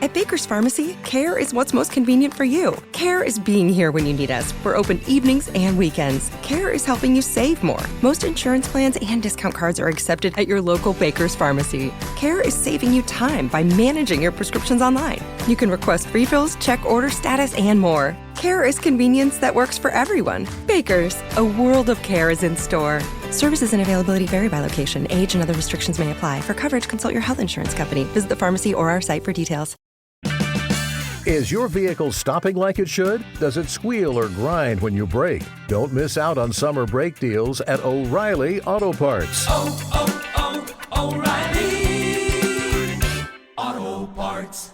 At Baker's Pharmacy, care is what's most convenient for you. Care is being here when you need us. We're open evenings and weekends. Care is helping you save more. Most insurance plans and discount cards are accepted at your local Baker's Pharmacy. Care is saving you time by managing your prescriptions online. You can request refills, check order status, and more. Care is convenience that works for everyone. Baker's, a world of care is in store. Services and availability vary by location. Age and other restrictions may apply. For coverage, consult your health insurance company. Visit the pharmacy or our site for details. Is your vehicle stopping like it should? Does it squeal or grind when you brake? Don't miss out on summer brake deals at O'Reilly Auto Parts. O'Reilly Auto Parts.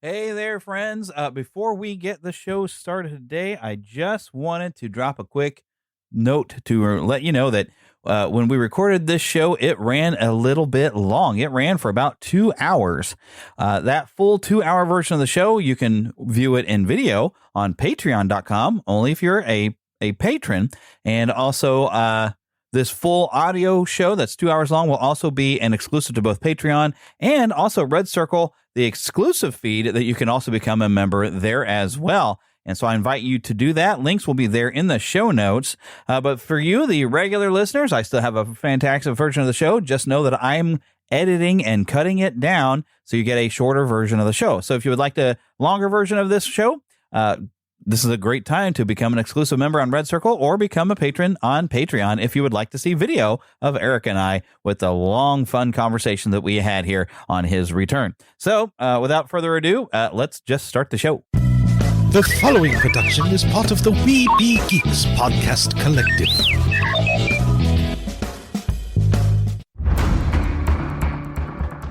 Hey there, friends. Before we get the show started today, I just wanted to drop a quick note to let you know that when we recorded this show, it ran a little bit long. It ran for about 2 hours. That full 2-hour version of the show, you can view it in video on patreon.com, only if you're a patron. And also, this full audio show that's 2 hours long will also be an exclusive to both Patreon and also Red Circle, the exclusive feed that you can also become a member there as well. And so I invite you to do that. Links will be there in the show notes. But for you, the regular listeners, I still have a fantastic version of the show. Just know that I'm editing and cutting it down so you get a shorter version of the show. So if you would like the longer version of this show, this is a great time to become an exclusive member on Red Circle or become a patron on Patreon if you would like to see video of Eric and I with the long, fun conversation that we had here on his return. So without further ado, let's just start the show. The following production is part of the We Be Geeks podcast collective.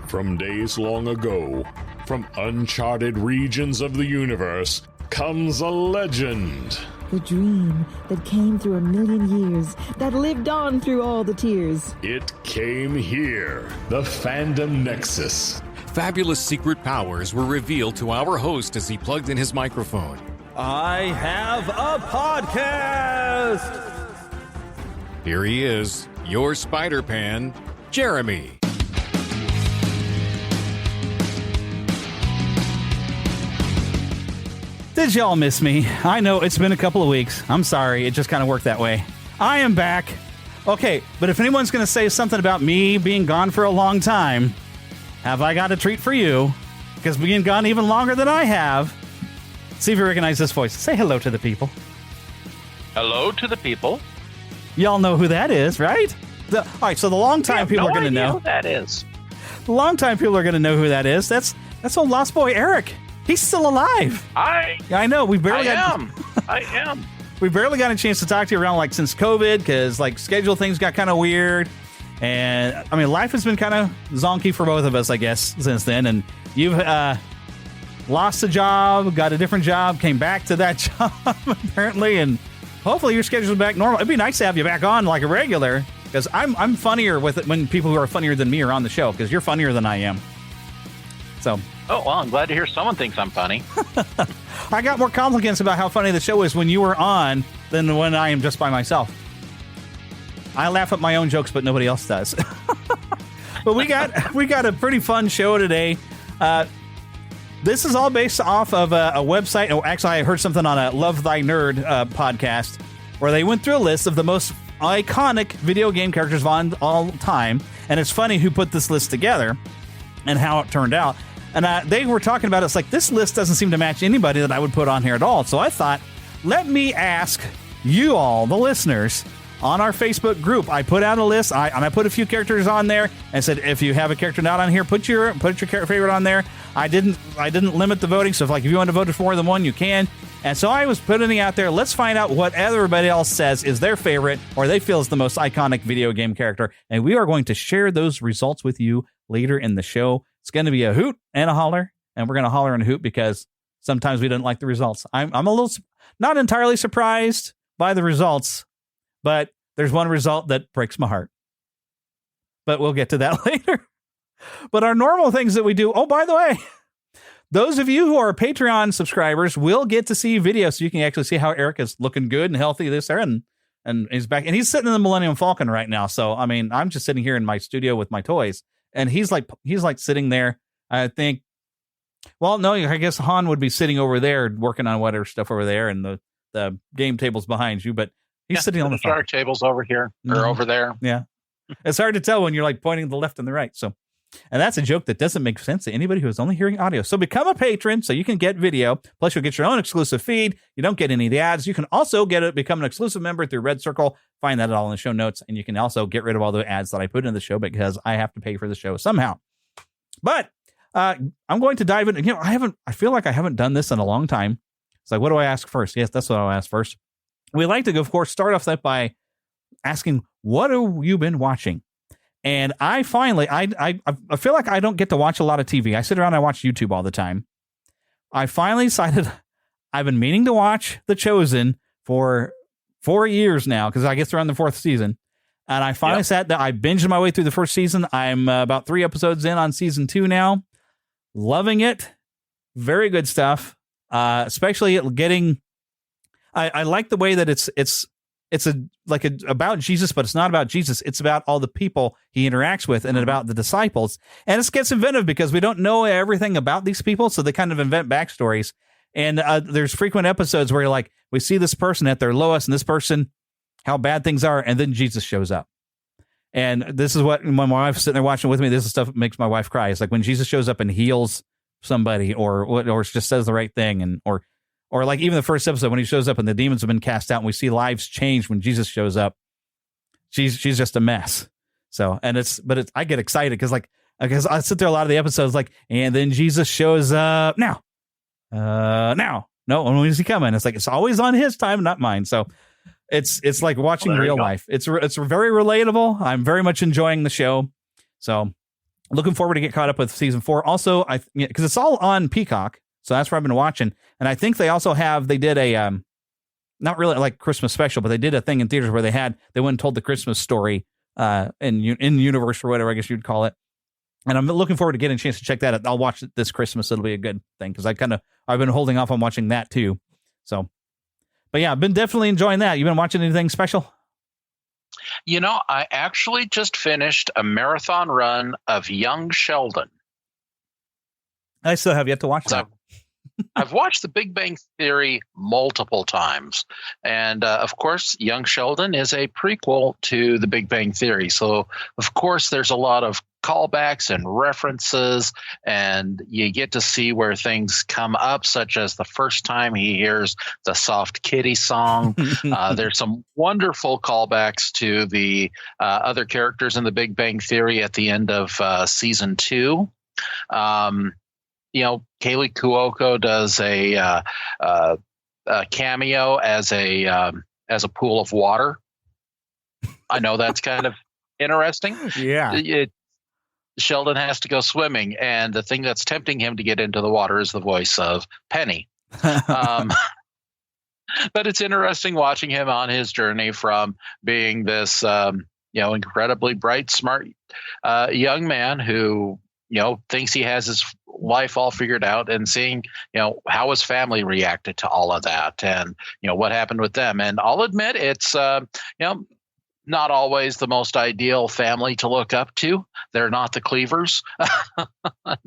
From days long ago, from uncharted regions of the universe, comes a legend. The dream that came through a million years, that lived on through all the tears. It came here, the Fandom Nexus. Fabulous secret powers were revealed to our host as he plugged in his microphone. I have a podcast! Here he is, your Spider-Pan, Jeremy. Did y'all miss me? I know it's been a couple of weeks. I'm sorry. It just kind of worked that way. I am back. Okay, but if anyone's going to say something about me being gone for a long time, have I got a treat for you? Because being gone even longer than I have. See if you recognize this voice. Say hello to the people. Hello to the people. Y'all know who that is, right? All right, so the long-time people are going to know who that is. The long-time people are going to know who that is. That's old Lost Boy Eric. He's still alive. I know. We barely I am. We barely got a chance to talk to you around since COVID because schedule things got kind of weird. And I mean, life has been kind of zonky for both of us, I guess, since then. And you've lost a job, got a different job, came back to that job apparently, and hopefully your schedule's back normal. It'd be nice to have you back on like a regular because I'm funnier with it when people who are funnier than me are on the show because you're funnier than I am. So. Oh, well, I'm glad to hear someone thinks I'm funny. I got more compliments about how funny the show is when you were on than when I am just by myself. I laugh at my own jokes, but nobody else does. But we got a pretty fun show today. This is all based off of a website. Oh, actually, I heard something on a Love Thy Nerd podcast where they went through a list of the most iconic video game characters of all time. And it's funny who put this list together and how it turned out. And they were talking about it's like this list doesn't seem to match anybody that I would put on here at all. So I thought, let me ask you all, the listeners, on our Facebook group. I put out a list. I put a few characters on there and said, if you have a character not on here, put your favorite on there. I didn't limit the voting. So if you want to vote for more than one, you can. And so I was putting it out there. Let's find out what everybody else says is their favorite or they feel is the most iconic video game character. And we are going to share those results with you later in the show. It's going to be a hoot and a holler, and we're going to holler and hoot because sometimes we didn't like the results. I'm a little not entirely surprised by the results, but there's one result that breaks my heart. But we'll get to that later. But our normal things that we do, oh, by the way, those of you who are Patreon subscribers will get to see videos so you can actually see how Eric is looking good and healthy this there, and he's back. And he's sitting in the Millennium Falcon right now. So, I mean, I'm just sitting here in my studio with my toys. And he's like sitting there I think. Well, no, I guess Han would be sitting over there working on whatever stuff over there, and the game table's behind you. But he's sitting on the phone. Shark table's over here or over there. Yeah, it's hard to tell when you're like pointing to the left and the right. So. And that's a joke that doesn't make sense to anybody who is only hearing audio. So become a patron so you can get video. Plus, you'll get your own exclusive feed. You don't get any of the ads. You can also become an exclusive member through Red Circle. Find that all in the show notes. And you can also get rid of all the ads that I put in the show because I have to pay for the show somehow. But I'm going to dive in. I feel like I haven't done this in a long time. It's like, what do I ask first? Yes, that's what I'll ask first. We like to, of course, start off that by asking, what have you been watching? And I finally, I feel like I don't get to watch a lot of TV. I sit around and I watch YouTube all the time. I finally decided I've been meaning to watch The Chosen for 4 years now because I guess they're on the 4th season. And I finally sat down. I binged my way through the first season. I'm about 3 episodes in on season 2 now. Loving it. Very good stuff. Especially getting. I like the way that it's about Jesus, but it's not about Jesus. It's about all the people he interacts with and about the disciples. And it gets inventive because we don't know everything about these people, so they kind of invent backstories. And there's frequent episodes where you're like, we see this person at their lowest and this person, how bad things are, and then Jesus shows up. And this is what, when my wife's sitting there watching with me, this is stuff that makes my wife cry. It's like when Jesus shows up and heals somebody or just says the right thing, and or like even the first episode when he shows up and the demons have been cast out and we see lives change when Jesus shows up. She's just a mess. So, I get excited because I sit there a lot of the episodes like, and then Jesus shows up now. No, when is he coming? It's like, it's always on his time, not mine. So it's like watching real life. It's very relatable. I'm very much enjoying the show. So looking forward to get caught up with season 4. Also, because it's all on Peacock. So that's where I've been watching. And I think they also they did a, not really like Christmas special, but they did a thing in theaters where they went and told the Christmas story in universe or whatever, I guess you'd call it. And I'm looking forward to getting a chance to check that out. I'll watch it this Christmas. It'll be a good thing because I've been holding off on watching that too. So, but yeah, I've been definitely enjoying that. You've been watching anything special? I actually just finished a marathon run of Young Sheldon. I still have yet to watch that. I've watched The Big Bang Theory multiple times. And, of course, Young Sheldon is a prequel to The Big Bang Theory. So, of course, there's a lot of callbacks and references, and you get to see where things come up, such as the first time he hears the Soft Kitty song. There's some wonderful callbacks to the other characters in The Big Bang Theory at the end of season 2. Kaylee Cuoco does a cameo as a pool of water. I know that's kind of interesting. Yeah. Sheldon has to go swimming, and the thing that's tempting him to get into the water is the voice of Penny. But it's interesting watching him on his journey from being this, incredibly bright, smart young man who thinks he has his life all figured out, and seeing, how his family reacted to all of that, and, what happened with them. And I'll admit it's, not always the most ideal family to look up to. They're not the Cleavers.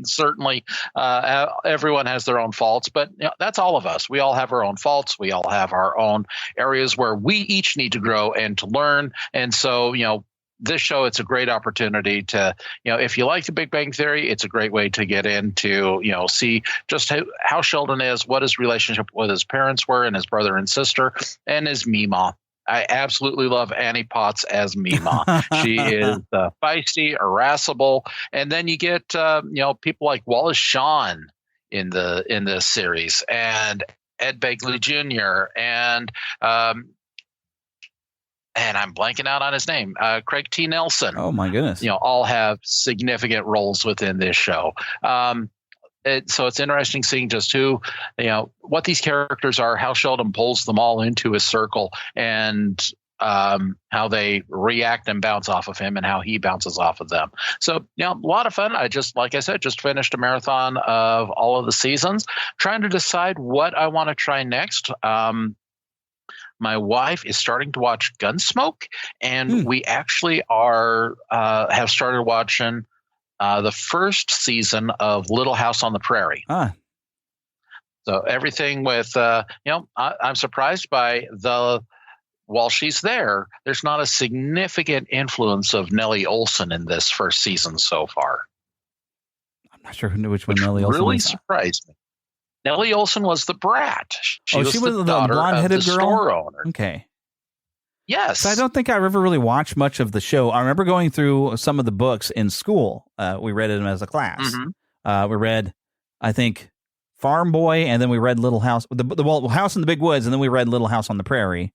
Certainly, everyone has their own faults, but that's all of us. We all have our own faults. We all have our own areas where we each need to grow and to learn. And so, this show, it's a great opportunity to, if you like The Big Bang Theory, it's a great way to get into, see just how Sheldon is, what his relationship with his parents were, and his brother and sister, and his Meemaw. I absolutely love Annie Potts as Meemaw. She is feisty, irascible, and then you get people like Wallace Shawn in this series, and Ed Begley Jr. and I'm blanking out on his name, Craig T. Nelson. Oh my goodness! All have significant roles within this show. So it's interesting seeing just who, what these characters are, how Sheldon pulls them all into his circle, and how they react and bounce off of him, and how he bounces off of them. So, a lot of fun. Like I said, just finished a marathon of all of the seasons, trying to decide what I want to try next. My wife is starting to watch Gunsmoke, and we actually have started watching the first season of Little House on the Prairie. So everything with, I'm surprised by while she's there's not a significant influence of Nellie Olson in this first season so far. I'm not sure who knew which one Nellie Olson really was. Surprised me. Nellie Olson was the brat. She was the daughter blonde-headed of the girl? store owner. Okay. Yes. So I don't think I ever really watched much of the show. I remember going through some of the books in school. We read them as a class. Mm-hmm. We read, I think, Farm Boy, and then we read Little House, the House in the Big Woods, and then we read Little House on the Prairie,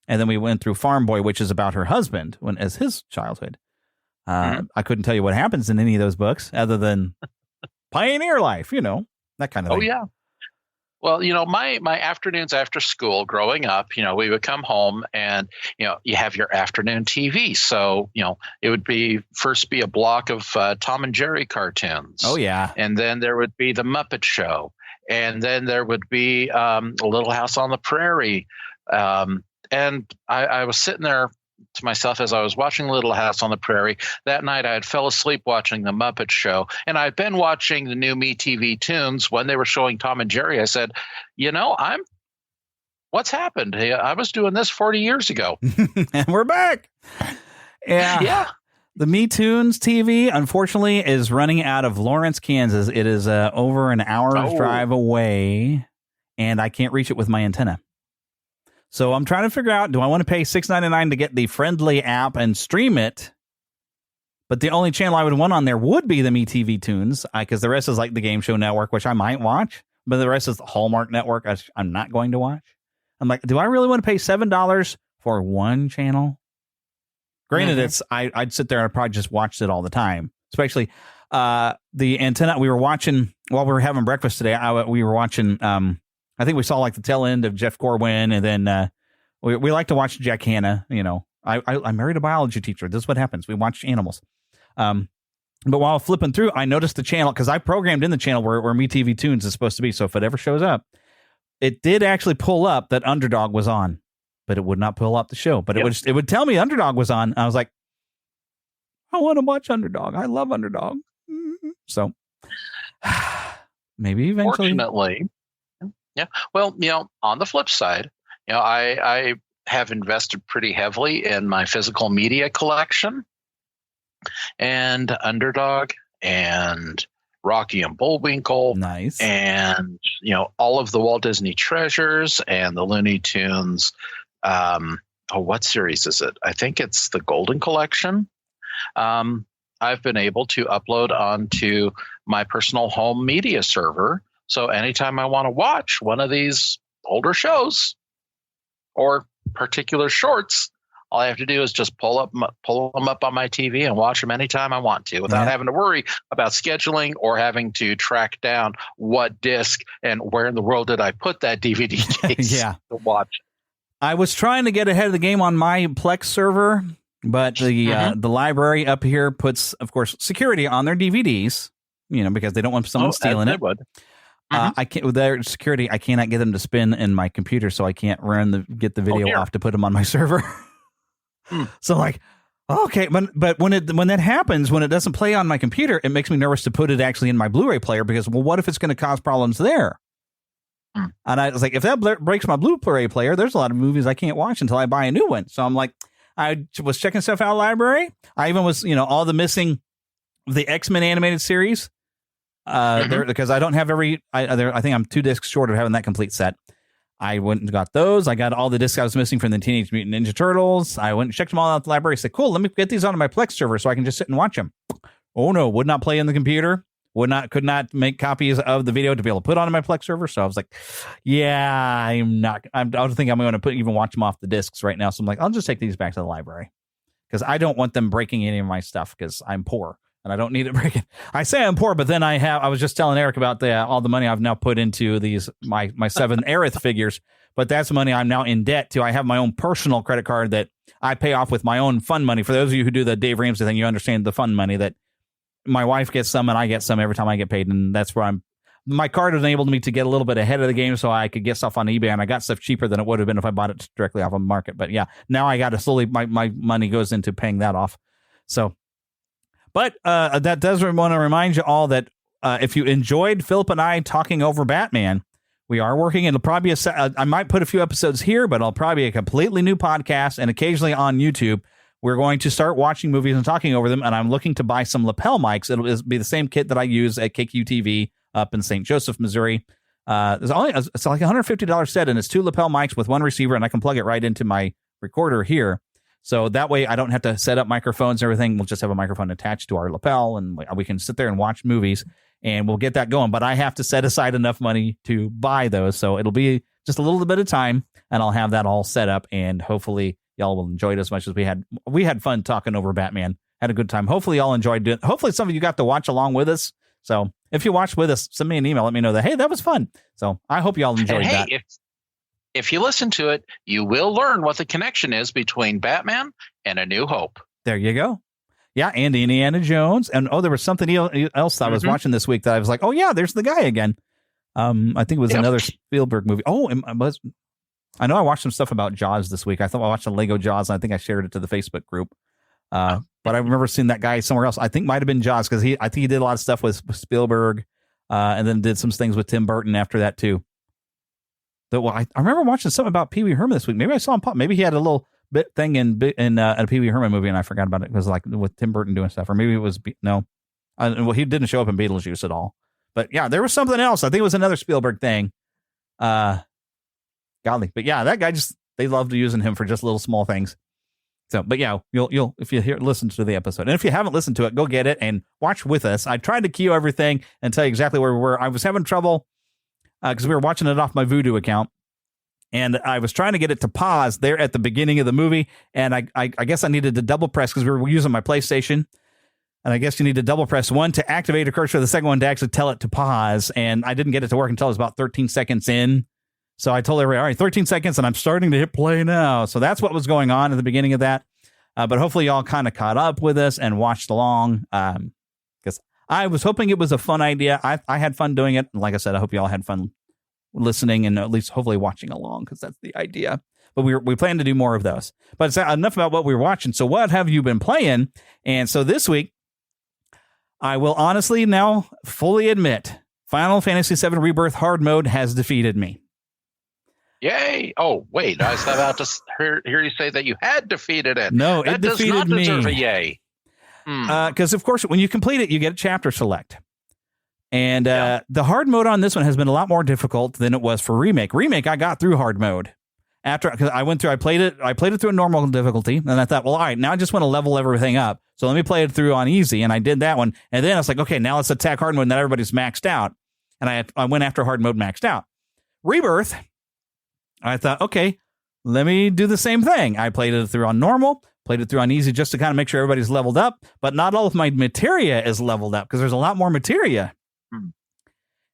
and then we went through Farm Boy, which is about her husband as his childhood. I couldn't tell you what happens in any of those books other than pioneer life, that kind of thing. Oh, yeah. Well, my afternoons after school growing up, we would come home and, you have your afternoon TV. So, it would first be a block of Tom and Jerry cartoons. Oh, yeah. And then there would be The Muppet Show. And then there would be Little House on the Prairie. And I was sitting there to myself as I was watching Little House on the Prairie. That night I had fell asleep watching The Muppet Show, and I'd been watching the new MeTV Tunes when they were showing Tom and Jerry. I said, what's happened? Hey, I was doing this 40 years ago. And we're back. Yeah. The MeToons TV, unfortunately, is running out of Lawrence, Kansas. It is over an hour's drive away, and I can't reach it with my antenna. So I'm trying to figure out, do I want to pay $6.99 to get the Friendly app and stream it? But the only channel I would want on there would be the MeTV Tunes, because the rest is like the Game Show Network, which I might watch. But the rest is the Hallmark Network, I'm not going to watch. I'm like, do I really want to pay $7 for one channel? Granted, I'd sit there and I'd probably just watch it all the time. Especially the antenna. We were watching, while we were having breakfast today, we were watching... I think we saw like the tail end of Jeff Corwin, and then we like to watch Jack Hanna. I married a biology teacher. This is what happens. We watch animals. But while flipping through, I noticed the channel, because I programmed in the channel where MeTV Tunes is supposed to be. So if it ever shows up, it did actually pull up that Underdog was on, but it would not pull up the show. But it would tell me Underdog was on. I was like, I want to watch Underdog. I love Underdog. So maybe eventually. Fortunately. Yeah. Well, on the flip side, I have invested pretty heavily in my physical media collection, and Underdog and Rocky and Bullwinkle. Nice. And, all of the Walt Disney Treasures and the Looney Tunes. What series is it? I think it's the Golden Collection. I've been able to upload onto my personal home media server. So anytime I want to watch one of these older shows or particular shorts, all I have to do is just pull them up on my TV and watch them anytime I want to, without having to worry about scheduling or having to track down what disc and where in the world did I put that DVD case to watch it. I was trying to get ahead of the game on my Plex server, but the library up here puts, of course, security on their DVDs, because they don't want someone stealing it. Would. I can't, with their security, I cannot get them to spin in my computer, so I can't get the video off to put them on my server. So I'm like, okay, but when that happens, when it doesn't play on my computer, it makes me nervous to put it actually in my Blu-ray player, because, well, what if it's going to cause problems there? And I was like, if that breaks my Blu-ray player, there's a lot of movies I can't watch until I buy a new one. So I'm like, I was checking stuff out library. I even was, all the missing the X-Men animated series. Because I don't have I think I'm 2 discs short of having that complete set. I went and got those. I got all the discs I was missing from the Teenage Mutant Ninja Turtles. I went and checked them all out at the library. Said, cool, let me get these onto my Plex server so I can just sit and watch them. Oh no, would not play in the computer. Could not make copies of the video to be able to put onto my Plex server. So I was like, yeah, I don't think I'm going to even watch them off the discs right now. So I'm like, I'll just take these back to the library, because I don't want them breaking any of my stuff, because I'm poor. And I don't need it breaking. I say I'm poor, but then I was just telling Eric about all the money I've now put into my 7 Aerith figures. But that's money I'm now in debt to. I have my own personal credit card that I pay off with my own fun money. For those of you who do the Dave Ramsey thing, you understand the fun money that my wife gets some and I get some every time I get paid. And that's where my card enabled me to get a little bit ahead of the game, so I could get stuff on eBay, and I got stuff cheaper than it would have been if I bought it directly off of the market. But yeah, now I got to slowly, my money goes into paying that off. So. But that does want to remind you all that if you enjoyed Philip and I talking over Batman, we are working. It'll probably be I might put a few episodes here, but it'll probably be a completely new podcast, and occasionally on YouTube. We're going to start watching movies and talking over them, and I'm looking to buy some lapel mics. It'll be the same kit that I use at KQTV up in St. Joseph, Missouri. It's like a $150 set, and it's 2 lapel mics with 1 receiver, and I can plug it right into my recorder here. So that way I don't have to set up microphones and everything. We'll just have a microphone attached to our lapel, and we can sit there and watch movies, and we'll get that going. But I have to set aside enough money to buy those, so it'll be just a little bit of time, and I'll have that all set up, and hopefully y'all will enjoy it as much as we had. We had fun talking over Batman. Had a good time. Hopefully y'all enjoyed it. Hopefully some of you got to watch along with us. So if you watched with us, send me an email. Let me know that, hey, that was fun. So I hope y'all enjoyed that. If you listen to it, you will learn what the connection is between Batman and A New Hope. There you go. Yeah, and Indiana Jones. And there was something else I was watching this week that I was like, oh yeah, there's the guy again. I think it was another Spielberg movie. I know I watched some stuff about Jaws this week. I thought I watched the Lego Jaws, and I think I shared it to the Facebook group. But I remember seeing that guy somewhere else. I think might have been Jaws, because I think he did a lot of stuff with Spielberg, and then did some things with Tim Burton after that too. I remember watching something about Pee Wee Herman this week. Maybe I saw him pop. Maybe he had a little bit thing in a Pee Wee Herman movie, and I forgot about it. It was like with Tim Burton doing stuff, or maybe it was he didn't show up in Beetlejuice at all. But yeah, there was something else. I think it was another Spielberg thing. Golly, but yeah, that guy they loved using him for just little small things. So, but yeah, you'll if you listen to the episode, and if you haven't listened to it, go get it and watch with us. I tried to cue everything and tell you exactly where we were. I was having trouble because we were watching it off my Vudu account, and I was trying to get it to pause there at the beginning of the movie, and I guess I needed to double press because we were using my PlayStation, and I guess you need to double press 1 to activate a cursor, the second one to actually tell it to pause, and I didn't get it to work until it was about 13 seconds in. So I told everybody, all right, 13 seconds, and I'm starting to hit play now. So that's what was going on at the beginning of that. But hopefully y'all kind of caught up with us and watched along, because I was hoping it was a fun idea. I had fun doing it. And like I said, I hope y'all had fun listening and at least hopefully watching along, because that's the idea. But we plan to do more of those. But it's enough about what we were watching. So what have you been playing? And so this week, I will honestly now fully admit, Final Fantasy VII Rebirth Hard Mode has defeated me. Yay! Oh, wait, I was about to hear you say that you had defeated it. No, it defeated me. That does not deserve a yay. Because, of course, when you complete it, you get a chapter select. And the hard mode on this one has been a lot more difficult than it was for Remake. Remake, I got through hard mode. Because I played it through a normal difficulty, and I thought, well, all right, now I just want to level everything up. So let me play it through on easy, and I did that one. And then I was like, okay, now let's attack hard mode, and that everybody's maxed out. And I went after hard mode maxed out. Rebirth, I thought, okay, let me do the same thing. I played it through on normal, played it through on easy just to kind of make sure everybody's leveled up, but not all of my materia is leveled up because there's a lot more materia.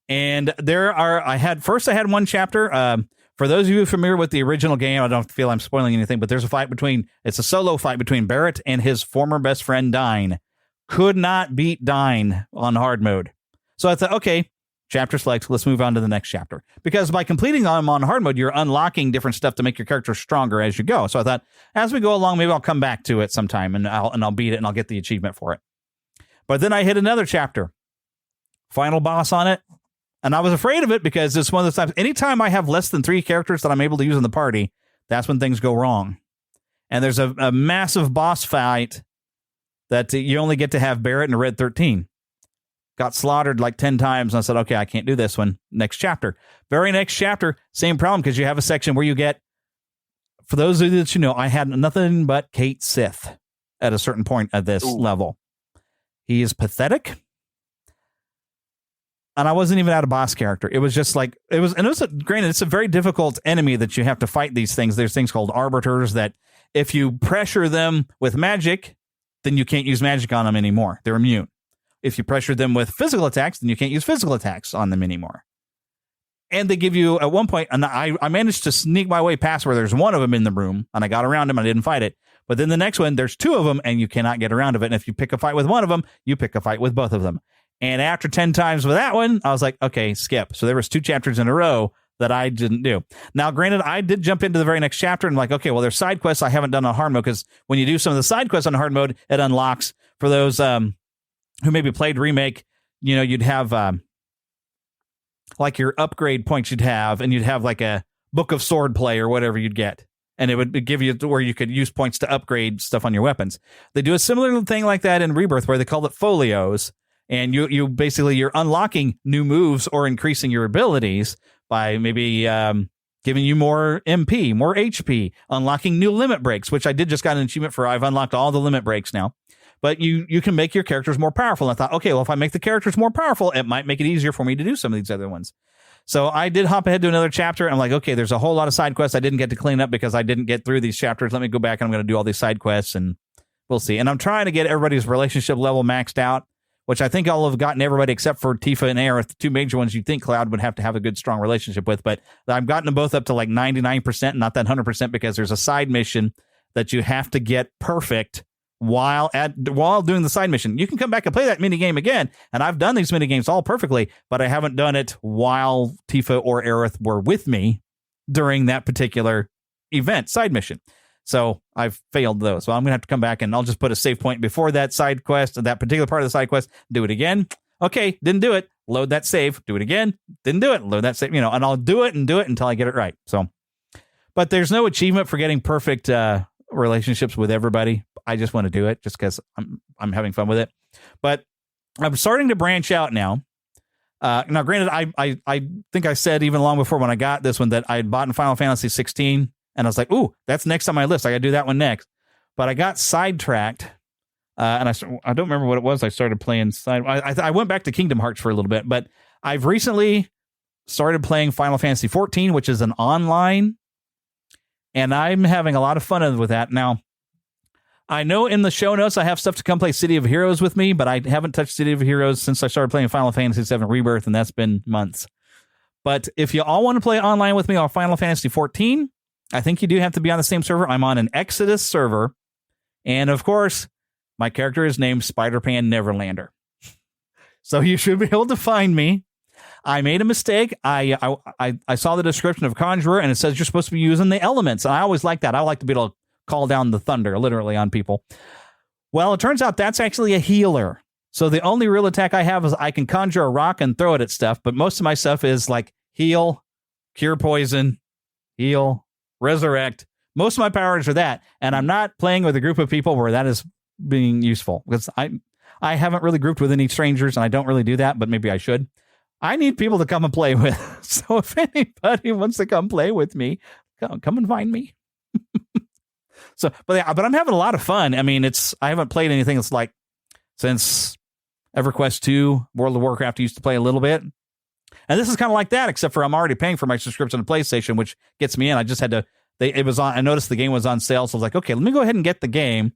And I had one chapter. For those of you familiar with the original game, I don't feel I'm spoiling anything, but there's it's a solo fight between Barrett and his former best friend, Dine. Could not beat Dine on hard mode. So I thought, okay, chapter select, let's move on to the next chapter. Because by completing them on hard mode, you're unlocking different stuff to make your character stronger as you go. So I thought, as we go along, maybe I'll come back to it sometime and I'll beat it and I'll get the achievement for it. But then I hit another chapter. Final boss on it. And I was afraid of it because it's one of those times, anytime I have less than 3 characters that I'm able to use in the party, that's when things go wrong. And there's a massive boss fight that you only get to have Barrett and a Red 13. Got slaughtered like 10 times. And I said, okay, I can't do this one. Next chapter. Very next chapter, same problem, because you have a section where you get, for those of you that you know, I had nothing but Kate Sith at a certain point at this level. He is pathetic. And I wasn't even at a boss character. It was just like, granted, it's a very difficult enemy that you have to fight these things. There's things called arbiters that if you pressure them with magic, then you can't use magic on them anymore. They're immune. If you pressure them with physical attacks, then you can't use physical attacks on them anymore. And they give you, at one point, and I managed to sneak my way past where there's one of them in the room, and I got around him, and I didn't fight it. But then the next one, there's 2 of them, and you cannot get around of it. And if you pick a fight with one of them, you pick a fight with both of them. And after 10 times with that one, I was like, okay, skip. So there was 2 chapters in a row that I didn't do. Now, granted, I did jump into the very next chapter and like, okay, well, there's side quests I haven't done on hard mode, because when you do some of the side quests on hard mode, it unlocks for those who maybe played Remake, you'd have like your upgrade points you'd have, and you'd have like a Book of Swordplay or whatever you'd get. And it would give you where you could use points to upgrade stuff on your weapons. They do a similar thing like that in Rebirth where they call it folios. And you basically, you're unlocking new moves or increasing your abilities by maybe giving you more MP, more HP, unlocking new limit breaks, which I did just got an achievement for. I've unlocked all the limit breaks now. But you can make your characters more powerful. And I thought, okay, well, if I make the characters more powerful, it might make it easier for me to do some of these other ones. So I did hop ahead to another chapter. And I'm like, okay, there's a whole lot of side quests I didn't get to clean up because I didn't get through these chapters. Let me go back and I'm going to do all these side quests and we'll see. And I'm trying to get everybody's relationship level maxed out, which I think I'll have gotten everybody except for Tifa and Aerith, the two major ones you'd think Cloud would have to have a good, strong relationship with. But I've gotten them both up to like 99%, not that 100%, because there's a side mission that you have to get perfect while doing the side mission. You can come back and play that mini game again, and I've done these mini games all perfectly, but I haven't done it while Tifa or Aerith were with me during that particular event side mission. So I've failed those. So I'm gonna have to come back and I'll just put a save point before that side quest, that particular part of the side quest, do it again. Okay, didn't do it. Load that save, do it again. Didn't do it. Load that save, and I'll do it until I get it right. So, but there's no achievement for getting perfect relationships with everybody. I just want to do it just because I'm having fun with it. But I'm starting to branch out now. Now, granted, I think I said even long before when I got this one that I had bought in Final Fantasy 16, and I was like, ooh, that's next on my list. I got to do that one next. But I got sidetracked, and I don't remember what it was. I started playing I went back to Kingdom Hearts for a little bit, but I've recently started playing Final Fantasy 14, which is an online, and I'm having a lot of fun with that. Now, I know in the show notes I have stuff to come play City of Heroes with me, but I haven't touched City of Heroes since I started playing Final Fantasy VII Rebirth, and that's been months. But if you all want to play online with me on Final Fantasy 14, I think you do have to be on the same server. I'm on an Exodus server, and of course, my character is named Spider-Pan Neverlander. So you should be able to find me. I made a mistake. I saw the description of Conjurer, and it says you're supposed to be using the elements, and I always like that. I like to be able to call down the thunder, literally, on people. Well, it turns out that's actually a healer. So the only real attack I have is I can conjure a rock and throw it at stuff, but most of my stuff is like heal, cure poison, heal, resurrect. Most of my powers are that, and I'm not playing with a group of people where that is being useful, because I haven't really grouped with any strangers, and I don't really do that, but maybe I should. I need people to come and play with. So if anybody wants to come play with me, come and find me. So, but I'm having a lot of fun. I mean, I haven't played anything that's like since EverQuest 2, World of Warcraft I used to play a little bit. And this is kind of like that, except for I'm already paying for my subscription to PlayStation, which gets me in. I just had to, I noticed the game was on sale. So I was like, okay, let me go ahead and get the game.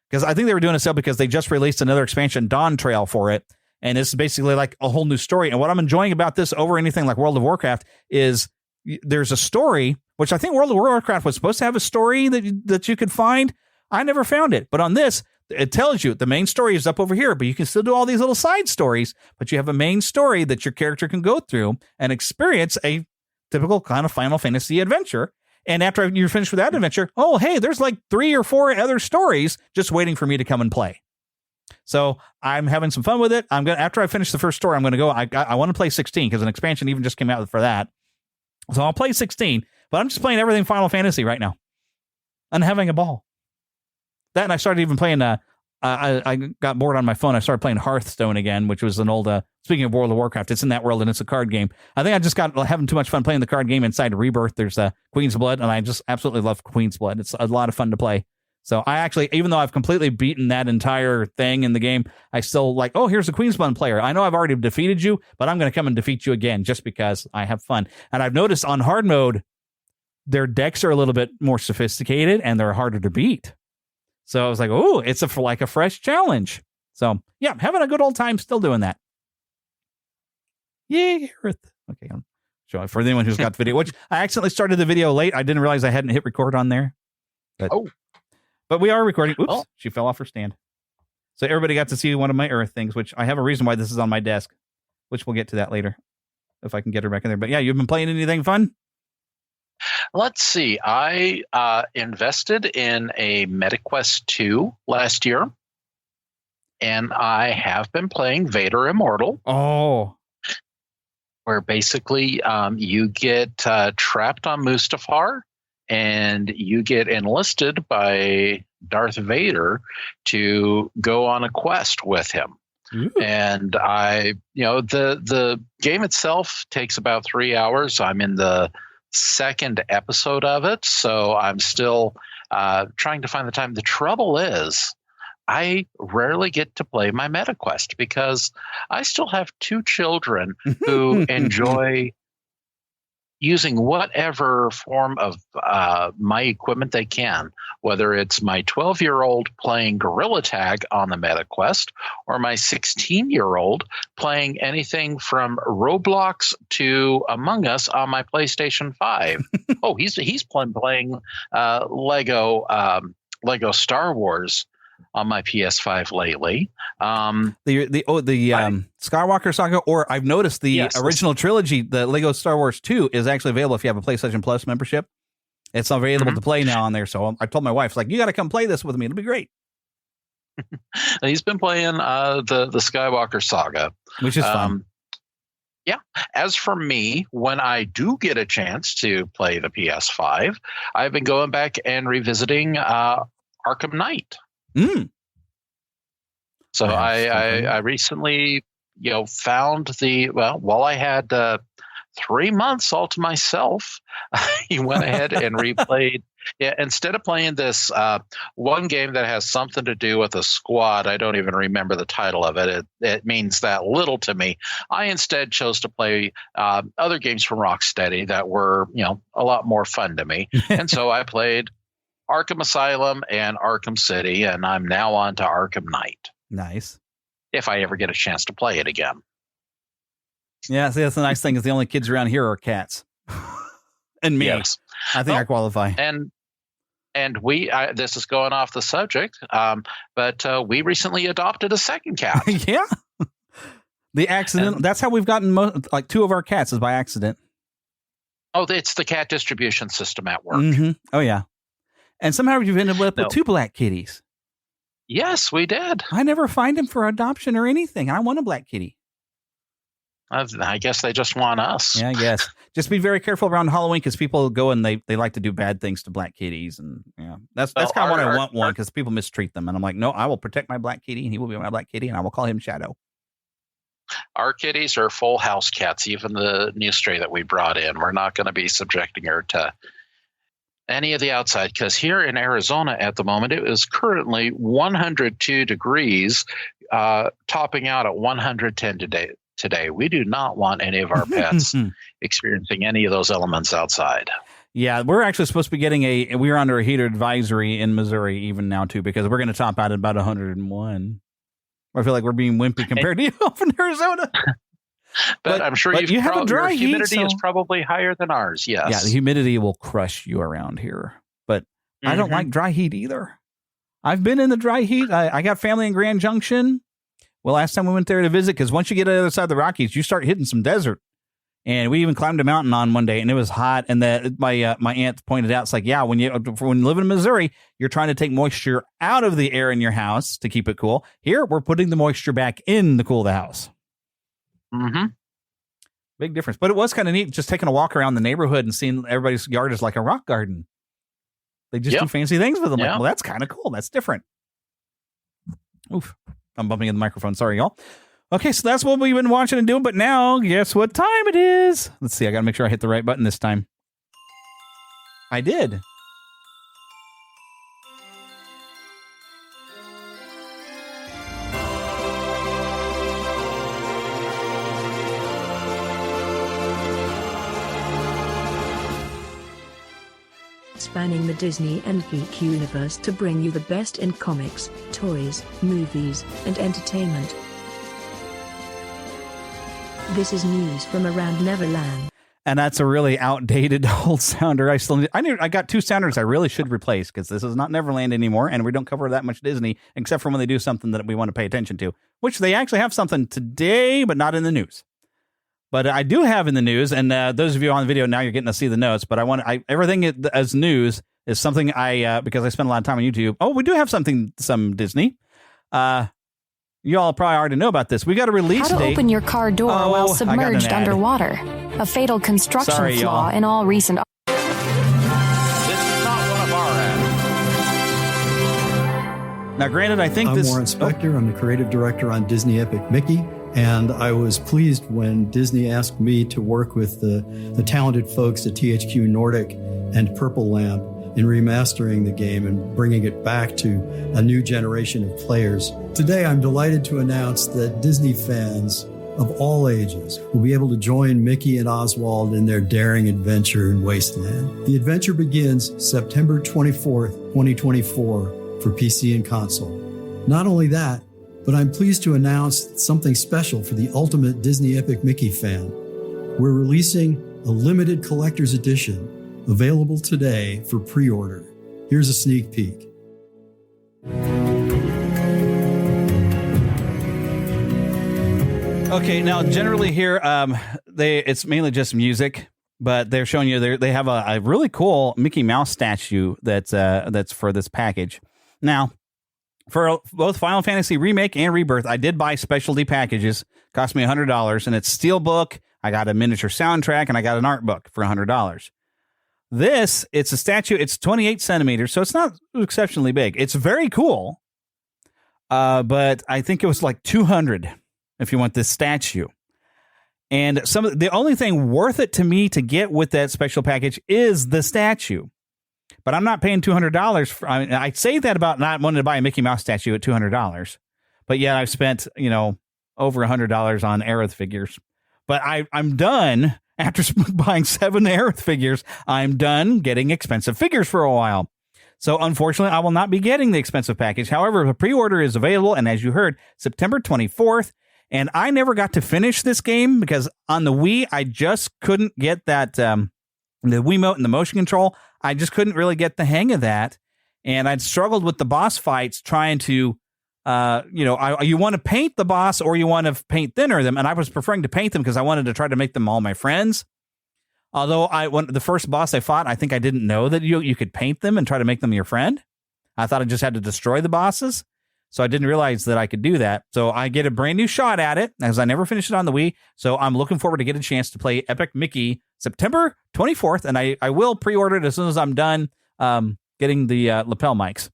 Because I think they were doing a sale because they just released another expansion, Dawn Trail, for it. And it's basically like a whole new story. And what I'm enjoying about this over anything like World of Warcraft is there's a story, which I think World of Warcraft was supposed to have a story that you could find. I never found it. But on this, it tells you the main story is up over here, but you can still do all these little side stories, but you have a main story that your character can go through and experience a typical kind of Final Fantasy adventure. And after you're finished with that adventure, oh, hey, there's like 3 or 4 other stories just waiting for me to come and play. So I'm having some fun with it. After I finish the first story, I'm going to go. I want to play 16 because an expansion even just came out for that. So I'll play 16, but I'm just playing everything Final Fantasy right now and having a ball. That, and I started even playing, I got bored on my phone. I started playing Hearthstone again, which was an old, speaking of World of Warcraft, it's in that world and it's a card game. I think I just got having too much fun playing the card game inside Rebirth. There's Queen's Blood, and I just absolutely love Queen's Blood. It's a lot of fun to play. So I actually, even though I've completely beaten that entire thing in the game, I still like, oh, here's a Queen's Blood player. I know I've already defeated you, but I'm going to come and defeat you again just because I have fun. And I've noticed on hard mode, their decks are a little bit more sophisticated and they're harder to beat. So I was like, oh, it's like a fresh challenge. So yeah, having a good old time still doing that. Yay. Okay. I'm showing for anyone who's got the video, which I accidentally started the video late. I didn't realize I hadn't hit record on there. But we are recording. Oops, She fell off her stand. So everybody got to see one of my Earth things, which I have a reason why this is on my desk, which we'll get to that later if I can get her back in there. But yeah, you've been playing anything fun? Let's see. I invested in a MetaQuest 2 last year. and I have been playing Vader Immortal. Oh. Where basically you get trapped on Mustafar, and you get enlisted by Darth Vader to go on a quest with him. Ooh. And the game itself takes about 3 hours. I'm in the second episode of it, so I'm still trying to find the time. The trouble is, I rarely get to play my MetaQuest because I still have 2 children who enjoy using whatever form of my equipment they can, whether it's my 12-year-old playing Gorilla Tag on the MetaQuest or my 16-year-old playing anything from Roblox to Among Us on my PlayStation 5. Oh, he's playing Lego Star Wars on my PS5 lately. The Skywalker Saga, or I've noticed the original trilogy, the Lego Star Wars 2, is actually available if you have a PlayStation Plus membership. It's available to play now on there. So I told my wife, like, you got to come play this with me. It'll be great. He's been playing the Skywalker Saga, which is fun. Yeah. As for me, when I do get a chance to play the PS5, I've been going back and revisiting Arkham Knight. So I recently, found while I had 3 months all to myself, I went ahead and replayed. Yeah, instead of playing this one game that has something to do with a squad, I don't even remember the title of it. It means that little to me. I instead chose to play other games from Rocksteady that were, a lot more fun to me. And so I played Arkham Asylum and Arkham City, and I'm now on to Arkham Knight. Nice. If I ever get a chance to play it again. Yeah, see, that's the nice thing is the only kids around here are cats. And me. Yes. I think I qualify. And we, this is going off the subject, but we recently adopted a second cat. Yeah. The accident. That's how we've gotten 2 of our cats is by accident. Oh, it's the cat distribution system at work. Mm-hmm. Oh, yeah. And somehow you've ended up with 2 black kitties. Yes, we did. I never find them for adoption or anything. I want a black kitty. I guess they just want us. Yeah, I guess. Just be very careful around Halloween because people go and they like to do bad things to black kitties. And that's kind of why I want one, because people mistreat them. And I'm like, no, I will protect my black kitty, and he will be my black kitty, and I will call him Shadow. Our kitties are full house cats, even the new stray that we brought in. We're not going to be subjecting her to any of the outside, because here in Arizona at the moment, it is currently 102 degrees, topping out at 110 today. We do not want any of our pets experiencing any of those elements outside. Yeah, we're actually supposed to be getting we're under a heater advisory in Missouri even now too, because we're going to top out at about 101. I feel like we're being wimpy compared to you off in Arizona. But I'm sure you have a dry your heat. Humidity is probably higher than ours. Yes. Yeah, the humidity will crush you around here. But I don't like dry heat either. I've been in the dry heat. I got family in Grand Junction. Well, last time we went there to visit, because once you get to the other side of the Rockies, you start hitting some desert. And we even climbed a mountain on one day, and it was hot. And my aunt pointed out, it's like, yeah, when you live in Missouri, you're trying to take moisture out of the air in your house to keep it cool. Here, we're putting the moisture back in to cool the house. Mm-hmm. Big difference. But it was kind of neat just taking a walk around the neighborhood and seeing everybody's yard is like a rock garden. They just do fancy things with them. Like, well, that's kind of cool. That's different. Oof. I'm bumping in the microphone. Sorry, y'all. Okay, so that's what we've been watching and doing. But now, guess what time it is? Let's see. I got to make sure I hit the right button this time. I did. Spanning the Disney and geek universe to bring you the best in comics, toys, movies, and entertainment. This is news from around Neverland. And that's a really outdated old sounder. I got 2 sounders I really should replace, because this is not Neverland anymore, and we don't cover that much Disney, except for when they do something that we want to pay attention to, which they actually have something today, but not in the news. But I do have in the news, and those of you on the video now, you're getting to see the notes. But everything as news is something because I spend a lot of time on YouTube. Oh, we do have some Disney. You all probably already know about this. We got a release How to date. open your car door while submerged underwater. A fatal construction flaw in all recent... This is not one of our ads. Now, granted, I think I'm Warren Spector. I'm the creative director on Disney Epic Mickey. And I was pleased when Disney asked me to work with the talented folks at THQ Nordic and Purple Lamp in remastering the game and bringing it back to a new generation of players. Today, I'm delighted to announce that Disney fans of all ages will be able to join Mickey and Oswald in their daring adventure in Wasteland. The adventure begins September 24th, 2024 for PC and console. Not only that, but I'm pleased to announce something special for the ultimate Disney Epic Mickey fan. We're releasing a limited collector's edition available today for pre-order. Here's a sneak peek. Okay, now generally here, it's mainly just music, but they're showing you they have a really cool Mickey Mouse statue that's for this package. Now, for both Final Fantasy Remake and Rebirth, I did buy specialty packages. Cost me $100, and it's Steelbook. I got a miniature soundtrack, and I got an art book for $100. It's a statue. It's 28 centimeters, so it's not exceptionally big. It's very cool, but I think it was like $200 if you want this statue. And the only thing worth it to me to get with that special package is the statue. But I'm not paying $200. I say that about not wanting to buy a Mickey Mouse statue at $200, but yet I've spent over $100 on Aerith figures. But I'm done. After buying 7 Aerith figures, I'm done getting expensive figures for a while. So unfortunately, I will not be getting the expensive package. However, the pre-order is available, and as you heard, September 24th. And I never got to finish this game because on the Wii, I just couldn't get that the Wiimote and the motion control. I just couldn't really get the hang of that, and I'd struggled with the boss fights trying to. You want to paint the boss or you want to paint thinner them, and I was preferring to paint them because I wanted to try to make them all my friends. Although the first boss I fought, I think I didn't know that you could paint them and try to make them your friend. I thought I just had to destroy the bosses, so I didn't realize that I could do that. So I get a brand new shot at it as I never finished it on the Wii. So I'm looking forward to get a chance to play Epic Mickey September 24th, and I will pre-order it as soon as I'm done getting the lapel mics.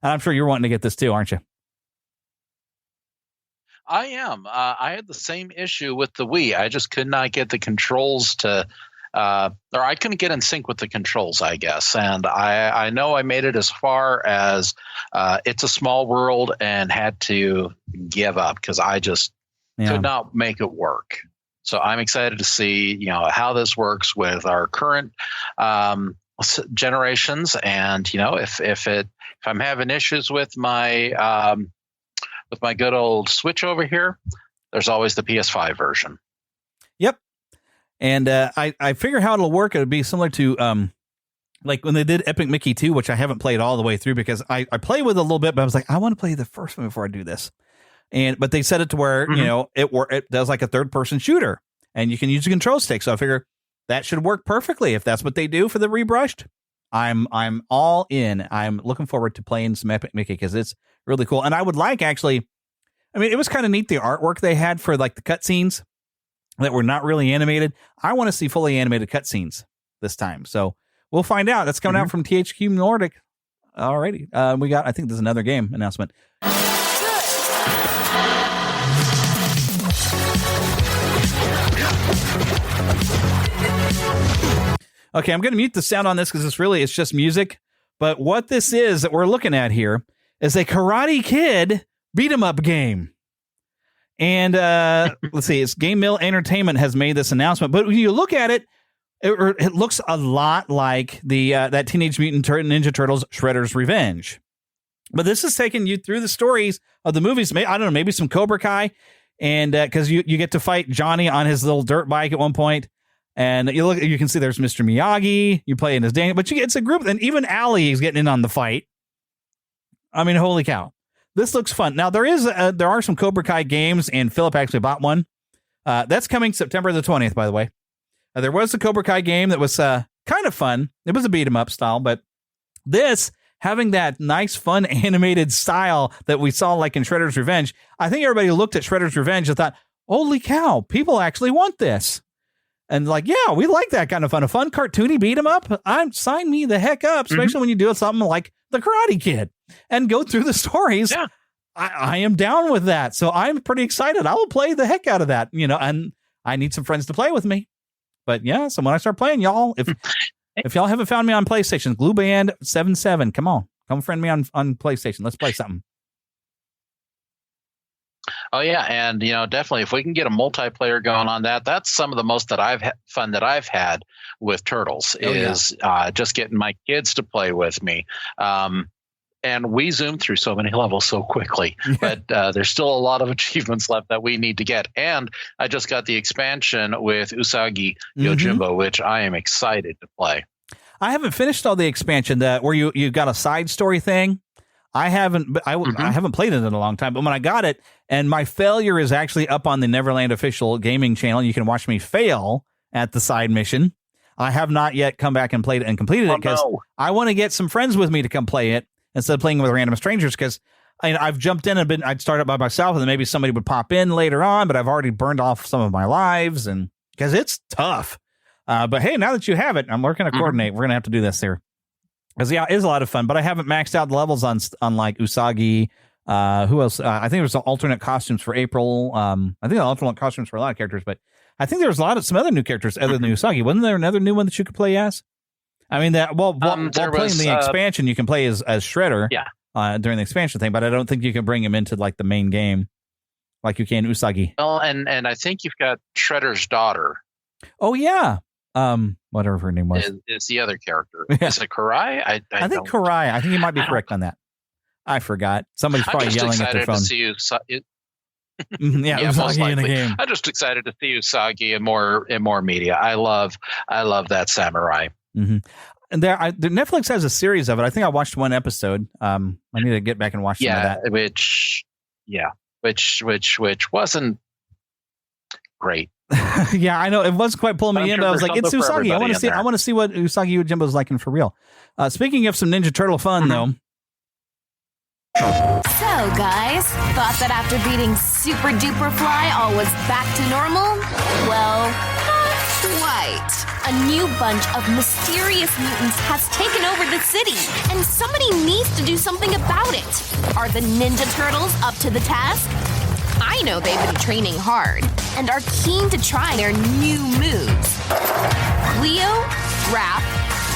And I'm sure you're wanting to get this too, aren't you? I am. I had the same issue with the Wii. I just could not get the controls to, or I couldn't get in sync with the controls, I guess. And I know I made it as far as It's a Small World and had to give up because I just could not make it work. So I'm excited to see, how this works with our current generations, and if I'm having issues with my good old Switch over here, there's always the PS5 version. Yep. And I figure how it'll work. It would be similar to like when they did Epic Mickey 2, which I haven't played all the way through because I played with it a little bit, but I was like, I want to play the first one before I do this. But they set it to where it does like a third person shooter, and you can use a control stick. So I figure that should work perfectly if that's what they do for the rebrushed. I'm all in. I'm looking forward to playing some Epic Mickey because it's really cool. And I would like it was kind of neat, the artwork they had for like the cutscenes that were not really animated. I want to see fully animated cutscenes this time. So we'll find out. That's coming out from THQ Nordic. Alrighty. I think there's another game announcement. Okay, I'm going to mute the sound on this because it's just music. But what this is that we're looking at here is a Karate Kid beat 'em up game. And let's see, it's Game Mill Entertainment has made this announcement. But when you look at it, it looks a lot like that Teenage Mutant Ninja Turtles Shredder's Revenge. But this is taking you through the stories of the movies. I don't know, maybe some Cobra Kai. And because you get to fight Johnny on his little dirt bike at one point. And you can see there's Mr. Miyagi. You play in his Daniel, but it's a group, and even Allie is getting in on the fight. I mean, holy cow. This looks fun. Now, there are some Cobra Kai games, and Philip actually bought one. That's coming September the 20th, by the way. There was a Cobra Kai game that was kind of fun. It was a beat 'em up style, but this having that nice, fun, animated style that we saw like in Shredder's Revenge, I think everybody looked at Shredder's Revenge and thought, holy cow, people actually want this. And like, yeah, we like that kind of fun. A fun cartoony beat 'em up. Sign me the heck up, especially when you do something like The Karate Kid and go through the stories. Yeah. I am down with that. So I'm pretty excited. I will play the heck out of that, and I need some friends to play with me. But yeah, so when I start playing, y'all, if y'all haven't found me on PlayStation, GlueBand77, come friend me on PlayStation. Let's play something. Oh yeah, and definitely if we can get a multiplayer going on that's some of the most fun that I've had with Turtles just getting my kids to play with me. And we zoom through so many levels so quickly, but there's still a lot of achievements left that we need to get. And I just got the expansion with Usagi Yojimbo, which I am excited to play. I haven't finished all the expansion where you got a side story thing. I haven't played it in a long time, but when I got it, and my failure is actually up on the Neverland official gaming channel. You can watch me fail at the side mission. I have not yet come back and played it and completed it because I want to get some friends with me to come play it instead of playing with random strangers, because I've jumped in I'd start up by myself and then maybe somebody would pop in later on, but I've already burned off some of my lives and because it's tough. But hey, now that you have it, we're going to coordinate. We're going to have to do this here. Because yeah, it is a lot of fun, but I haven't maxed out the levels on like Usagi. Who else? I think there was alternate costumes for April. I think alternate costumes for a lot of characters, but I think there was some other new characters other than Usagi. Wasn't there another new one that you could play as? I mean, while playing the expansion, you can play as Shredder during the expansion thing, but I don't think you can bring him into like the main game like you can Usagi. Well, and I think you've got Shredder's daughter. Oh, yeah. Whatever her name was. Is the other charter. Yeah. Is it Karai? I think Karai. I think you might be correct on that. I forgot. Somebody's probably yelling at their phone. Yeah, Usagi in the game. I'm just excited to see Usagi in more media. I love that samurai. Mm-hmm. And the Netflix has a series of it. I think I watched one episode. I need to get back and watch some of that. Which wasn't great. Yeah, I know it wasn't quite pulling me in, but I was like, it's Usagi. I want to see what Usagi Yojimbo is like in for real. Speaking of some Ninja Turtle fun, though. So, guys, thought that after beating Super Duper Fly, all was back to normal? Well, not quite. A new bunch of mysterious mutants has taken over the city, and somebody needs to do something about it. Are the Ninja Turtles up to the task? I know they've been training hard and are keen to try their new moves. Leo, Raph,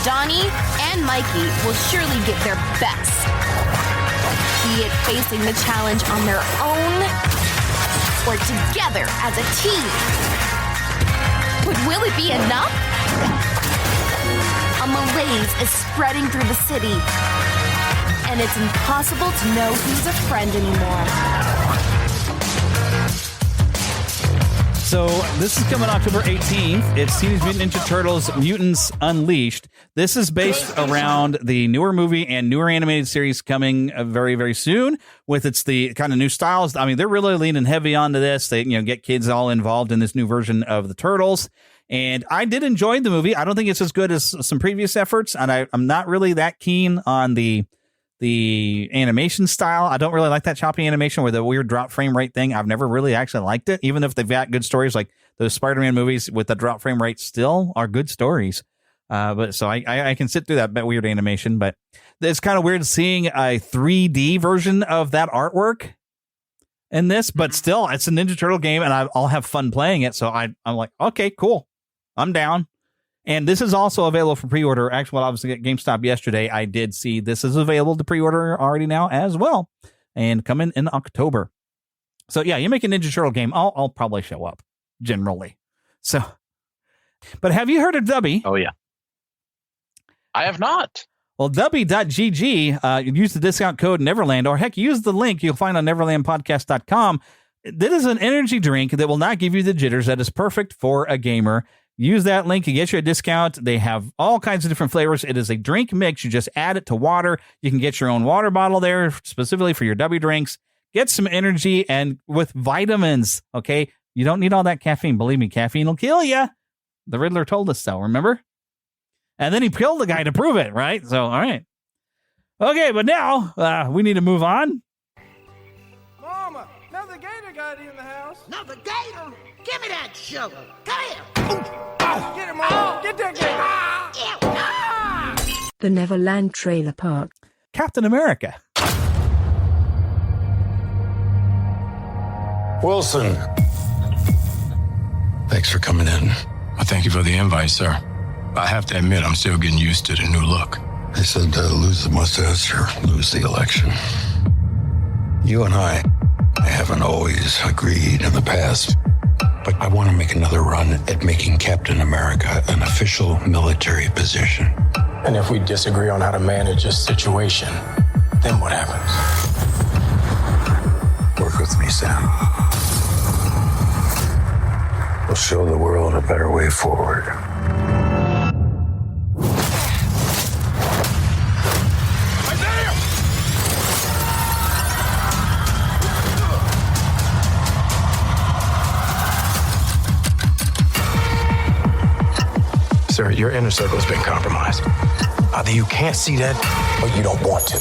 Donnie, and Mikey will surely give their best. Be it facing the challenge on their own or together as a team. But will it be enough? A malaise is spreading through the city, and it's impossible to know who's a friend anymore. So this is coming October 18th. It's Teenage Mutant Ninja Turtles Mutants Unleashed. This is based around the newer movie and newer animated series coming very, very soon with the kind of new styles. I mean, they're really leaning heavy onto this. They, get kids all involved in this new version of the Turtles. And I did enjoy the movie. I don't think it's as good as some previous efforts. And I'm not really that keen on the animation style. I don't really like that choppy animation with the weird drop frame rate thing. I've never really actually liked it, even if they've got good stories like those Spider-Man movies with the drop frame rate still are good stories. But so I can sit through that weird animation, but it's kind of weird seeing a 3D version of that artwork in this, but still it's a Ninja Turtle game and I'll have fun playing it. So I'm like, okay, cool. I'm down. And this is also available for pre-order. Actually, while I was at GameStop yesterday, I did see this is available to pre-order already now as well, and coming in October. So yeah, you make a Ninja Turtle game, I'll probably show up generally. So, but have you heard of Dubby? Oh yeah, I have not. Well, Dubby.gg, use the discount code Neverland, or heck, use the link you'll find on NeverlandPodcast.com. That is an energy drink that will not give you the jitters. That is perfect for a gamer. Use that link. You get you a discount. They have all kinds of different flavors. It is a drink mix. You just add it to water. You can get your own water bottle there specifically for your W drinks. Get some energy and with vitamins. Okay. You don't need all that caffeine. Believe me, caffeine will kill you. The Riddler told us so, remember? And then he killed the guy to prove it, right? So, all right. Okay, but now we need to move on. Mama, another gator got in the house. Another gator? Give me that shovel. Come here. Get him, Mama. Get that gator. The Neverland Trailer Park. Captain America. Wilson. Thanks for coming in. Well, thank you for the invite, sir. I have to admit, I'm still getting used to the new look. They said lose the mustache or lose the election. You and I haven't always agreed in the past, but I want to make another run at making Captain America an official military position. And if we disagree on how to manage this situation, then what happens? Work with me, Sam. We'll show the world a better way forward. Sir, your inner circle has been compromised. Either you can't see that, or you don't want to.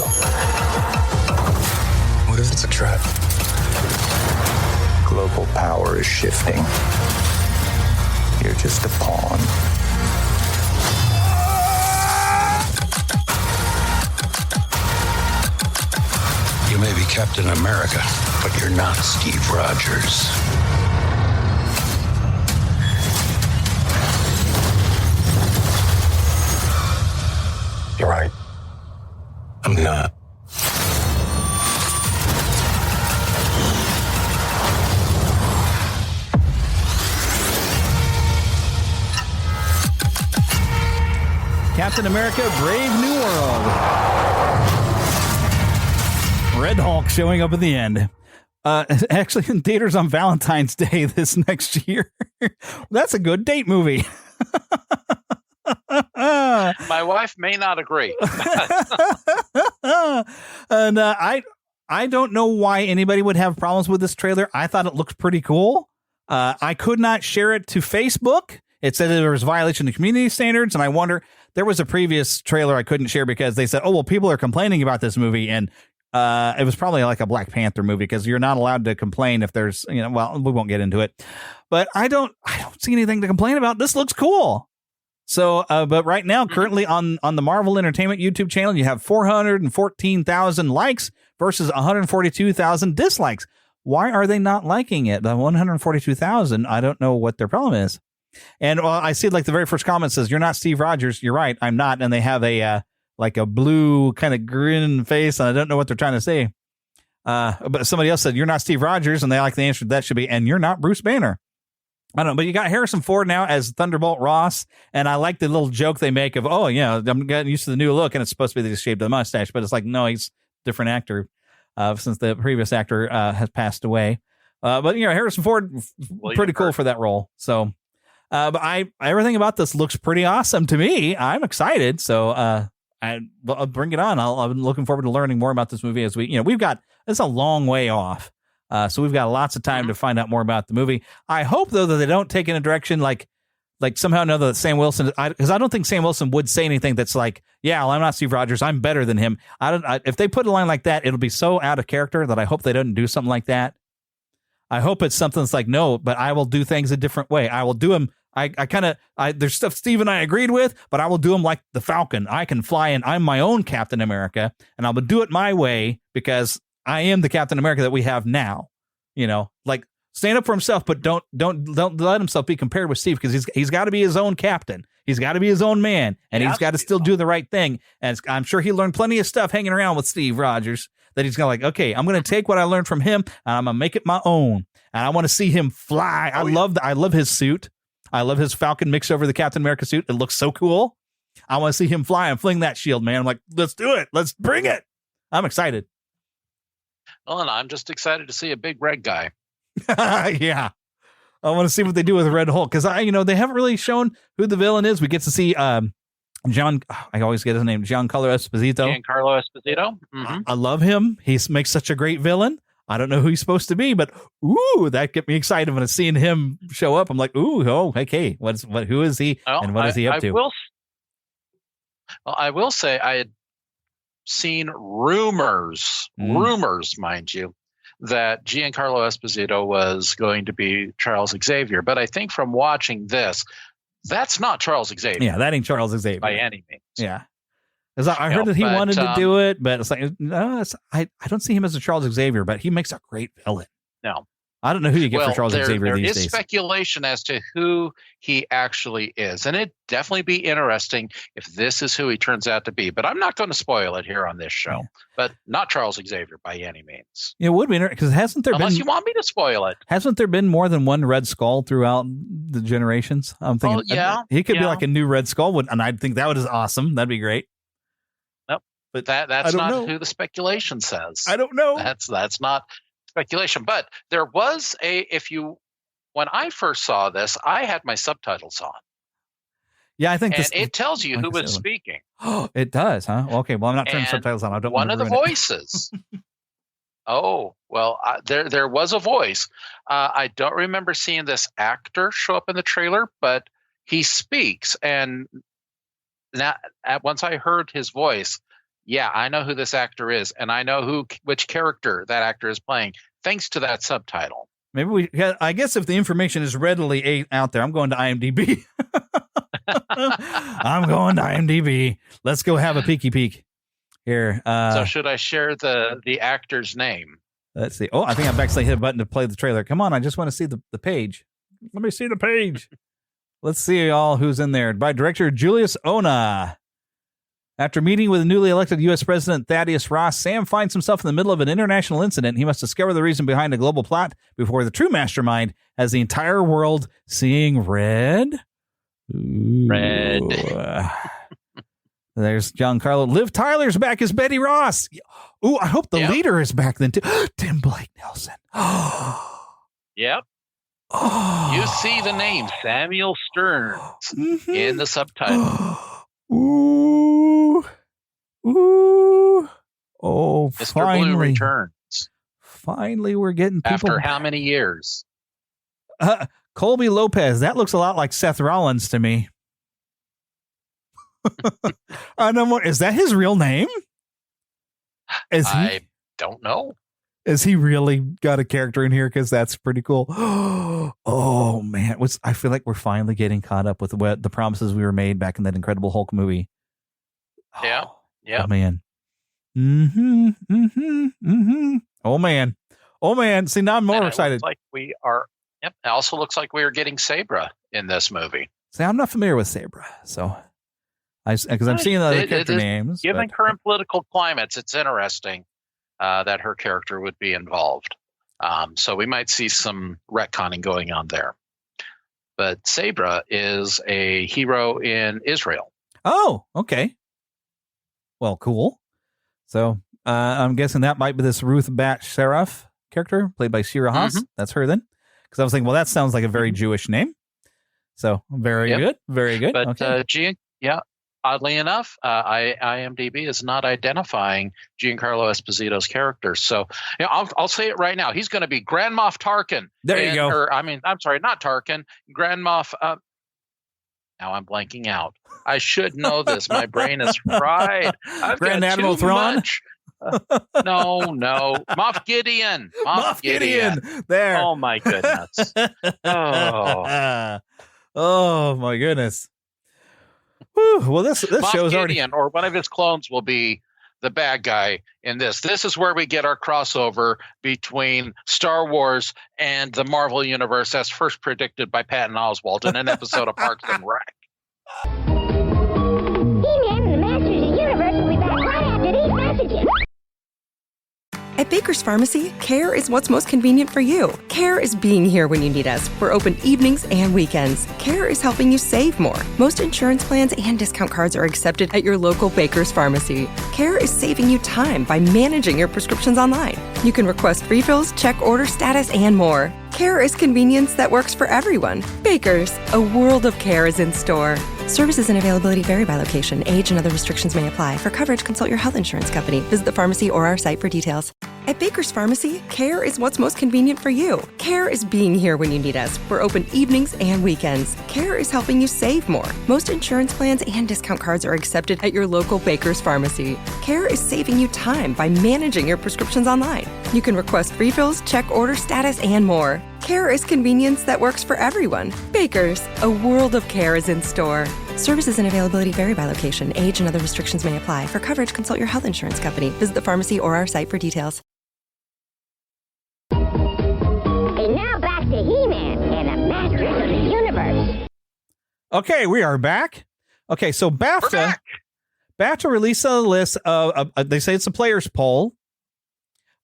What if it's a trap? Global power is shifting. You're just a pawn. You may be Captain America, but you're not Steve Rogers. You're right. I'm not. Captain America, Brave New World. Red Hulk showing up at the end. Actually, in theaters on Valentine's Day this next year. That's a good date movie. My wife may not agree. And I don't know why anybody would have problems with this trailer. I thought it looked pretty cool. I could not share it to Facebook. It said there was a violation of community standards, and I wonder, there was a previous trailer I couldn't share because they said, oh, well, people are complaining about this movie, and it was probably like a Black Panther movie because you're not allowed to complain if there's, well, we won't get into it. But I don't see anything to complain about. This looks cool. So, but right now, currently on the Marvel Entertainment YouTube channel, you have 414,000 likes versus 142,000 dislikes. Why are they not liking it? The 142,000, I don't know what their problem is. And I see like the very first comment says, "You're not Steve Rogers." You're right, I'm not. And they have a like a blue kind of grin face, and I don't know what they're trying to say. But somebody else said, "You're not Steve Rogers," and they like the answer to that should be, "And you're not Bruce Banner." I don't know, but you got Harrison Ford now as Thunderbolt Ross, and I like the little joke they make of, oh, yeah, I'm getting used to the new look, and it's supposed to be they just shaved the mustache, but it's like, no, he's a different actor since the previous actor has passed away. But, Harrison Ford, pretty cool for that role. So, but everything about this looks pretty awesome to me. I'm excited, so I'll bring it on. I'm looking forward to learning more about this movie as it's a long way off. So we've got lots of time to find out more about the movie. I hope, though, that they don't take in a direction like somehow or another that Sam Wilson, because I don't think Sam Wilson would say anything that's like, yeah, well, I'm not Steve Rogers, I'm better than him. If they put a line like that, it'll be so out of character that I hope they don't do something like that. I hope it's something that's like, no, but I will do things a different way. I will do them. There's stuff Steve and I agreed with, but I will do them like the Falcon. I can fly, and I'm my own Captain America, and I will do it my way because I am the Captain America that we have now, like stand up for himself, but don't let himself be compared with Steve, because he's got to be his own captain. He's got to be his own man, and he's got to still do the right thing. And I'm sure he learned plenty of stuff hanging around with Steve Rogers that he's going to okay, I'm going to take what I learned from him and I'm going to make it my own. And I want to see him fly. I love his suit. I love his Falcon mixed over the Captain America suit. It looks so cool. I want to see him fly and fling that shield, man. I'm like, let's do it. Let's bring it. I'm excited. Well, and I'm just excited to see a big red guy. Yeah. I want to see what they do with Red Hulk, because they haven't really shown who the villain is. We get to see I always get his name, Giancarlo Esposito. Mm-hmm. I love him. He makes such a great villain. I don't know who he's supposed to be, but that get me excited when I'm seeing him show up. I'm like, okay, who is he, and what is he up to? I will say seen rumors, mind you, that Giancarlo Esposito was going to be Charles Xavier. But I think from watching this, that's not Charles Xavier. Yeah, that ain't Charles Xavier. By any means. Yeah. I heard that he wanted to do it, but it's like, no, I don't see him as a Charles Xavier, but he makes a great villain. No. I don't know who you get for Charles Xavier these days. There is speculation as to who he actually is, and it'd definitely be interesting if this is who he turns out to be. But I'm not going to spoil it here on this show. Yeah. But not Charles Xavier by any means. It would be interesting because unless you want me to spoil it. Hasn't there been more than one Red Skull throughout the generations? I'm thinking, he could be like a new Red Skull, and I think that would be awesome. That'd be great. Nope, but that's not who the speculation says. I don't know. That's not speculation, but there was when I first saw this, I had my subtitles on. Yeah, I think it tells you who is speaking. Oh, it does, huh? Okay, well, I'm not turning subtitles on. I don't want to ruin one of the voices. Oh, well, there was a voice. I don't remember seeing this actor show up in the trailer, but he speaks, and once I heard his voice, yeah, I know who this actor is, and I know which character that actor is playing, thanks to that subtitle. Maybe I guess if the information is readily out there, I'm going to IMDb. I'm going to IMDb. Let's go have a peeky peek here. So should I share the actor's name? Let's see. Oh, I think I've actually hit a button to play the trailer. Come on, I just want to see the page. Let me see the page. Let's see all who's in there. By director Julius Ona. After meeting with the newly elected U.S. President Thaddeus Ross, Sam finds himself in the middle of an international incident. He must discover the reason behind a global plot before the true mastermind has the entire world seeing red. Ooh. Red. There's Giancarlo. Liv Tyler's back as Betty Ross. Ooh, I hope the leader is back then too. Tim Blake Nelson. Yep. Oh. You see the name Samuel Stearns in the subtitle. Ooh. Ooh. Oh, Mr. finally. Blue returns. Finally, we're getting people. After how many years? Colby Lopez. That looks a lot like Seth Rollins to me. Is that his real name? I don't know. Is he really got a character in here? Because that's pretty cool. Oh man, I feel like we're finally getting caught up with the promises we were made back in that Incredible Hulk movie. Yeah, yeah. Oh man. Oh man. See, now I'm more excited. Like we are. Yep. It also looks like we are getting Sabra in this movie. See, I'm not familiar with Sabra, so because I'm seeing the other character names. Given current political climates, it's interesting that her character would be involved. So we might see some retconning going on there. But Sabra is a hero in Israel. Oh, okay. Well, cool. So I'm guessing that might be this Ruth Bat Seraph character played by Shira Haas. That's her then. Because I was thinking, well, that sounds like a very Jewish name. So very good. Very good. But okay. Oddly enough, IMDb is not identifying Giancarlo Esposito's character. So I'll say it right now. He's going to be Grand Moff Tarkin. There you go. I'm sorry, not Tarkin. Grand Moff. Now I'm blanking out. I should know this. My brain is fried. Grand Admiral Thrawn? No. Moff Gideon. Moff Gideon. There. Oh, my goodness. Oh, my goodness. Whew. Well, this show's already. Or one of his clones will be the bad guy in this. This is where we get our crossover between Star Wars and the Marvel Universe, as first predicted by Patton Oswalt in an episode of Parks and Rec. He-Man and the Masters of the Universe will be back right after these messages. At Baker's Pharmacy, care is what's most convenient for you. Care is being here when you need us. We're open evenings and weekends. Care is helping you save more. Most insurance plans and discount cards are accepted at your local Baker's Pharmacy. Care is saving you time by managing your prescriptions online. You can request refills, check order status, and more. Care is convenience that works for everyone. Baker's, a world of care is in store. Services and availability vary by location. Age and other restrictions may apply. For coverage, consult your health insurance company. Visit the pharmacy or our site for details. At Baker's Pharmacy, care is what's most convenient for you. Care is being here when you need us. We're open evenings and weekends. Care is helping you save more. Most insurance plans and discount cards are accepted at your local Baker's Pharmacy. Care is saving you time by managing your prescriptions online. You can request refills, check order status, and more. Care is convenience that works for everyone. Baker's, a world of care is in store. Services and availability vary by location. Age and other restrictions may apply. For coverage, consult your health insurance company. Visit the pharmacy or our site for details. And now back to He-Man and the Masters of the Universe. Okay, we are back. Okay, so BAFTA released a list of they say it's a players poll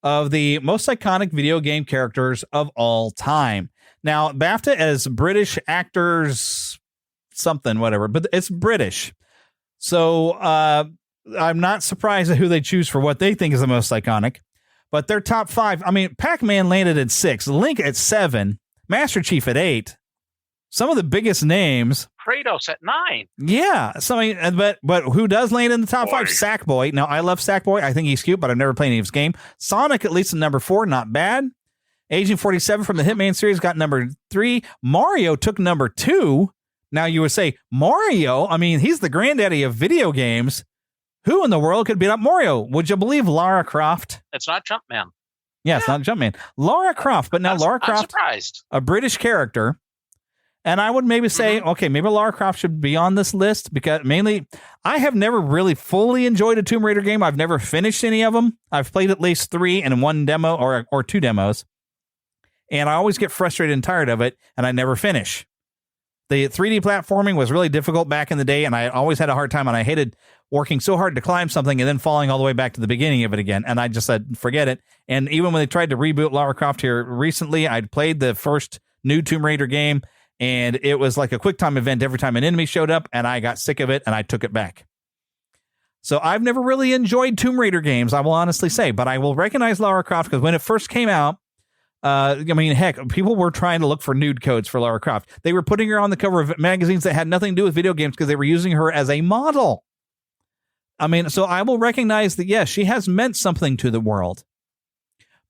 of the most iconic video game characters of all time. Now, BAFTA as British actors, something, whatever, but it's British. So I'm not surprised at who they choose for what they think is the most iconic. But their top 5, I mean, Pac-Man landed at 6, Link at 7, Master Chief at 8. Some of the biggest names. Kratos at 9. Yeah. So, I mean, but who does land in the top 5? Sackboy. Now, I love Sackboy. I think he's cute, but I've never played any of his game. Sonic, at least in number 4, not bad. Agent 47 from the Hitman series got number 3. Mario took number 2. Now, you would say, Mario, I mean, he's the granddaddy of video games. Who in the world could beat up Mario? Would you believe Lara Croft? It's not Jumpman. Yeah, it's not Jumpman. Lara Croft, but now Lara Croft, I'm surprised. A British character. And I would maybe say, okay, maybe Lara Croft should be on this list because mainly I have never really fully enjoyed a Tomb Raider game. I've never finished any of them. I've played at least 3 and 1 demo or 2 demos. And I always get frustrated and tired of it, and I never finish. The 3D platforming was really difficult back in the day, and I always had a hard time, and I hated working so hard to climb something and then falling all the way back to the beginning of it again. And I just said, forget it. And even when they tried to reboot Lara Croft here recently, I'd played the first new Tomb Raider game, and it was like a quick time event every time an enemy showed up, and I got sick of it, and I took it back. So I've never really enjoyed Tomb Raider games, I will honestly say, but I will recognize Lara Croft because when it first came out, I mean, heck, people were trying to look for nude codes for Lara Croft. They were putting her on the cover of magazines that had nothing to do with video games because they were using her as a model. I mean, so I will recognize that, yes, she has meant something to the world.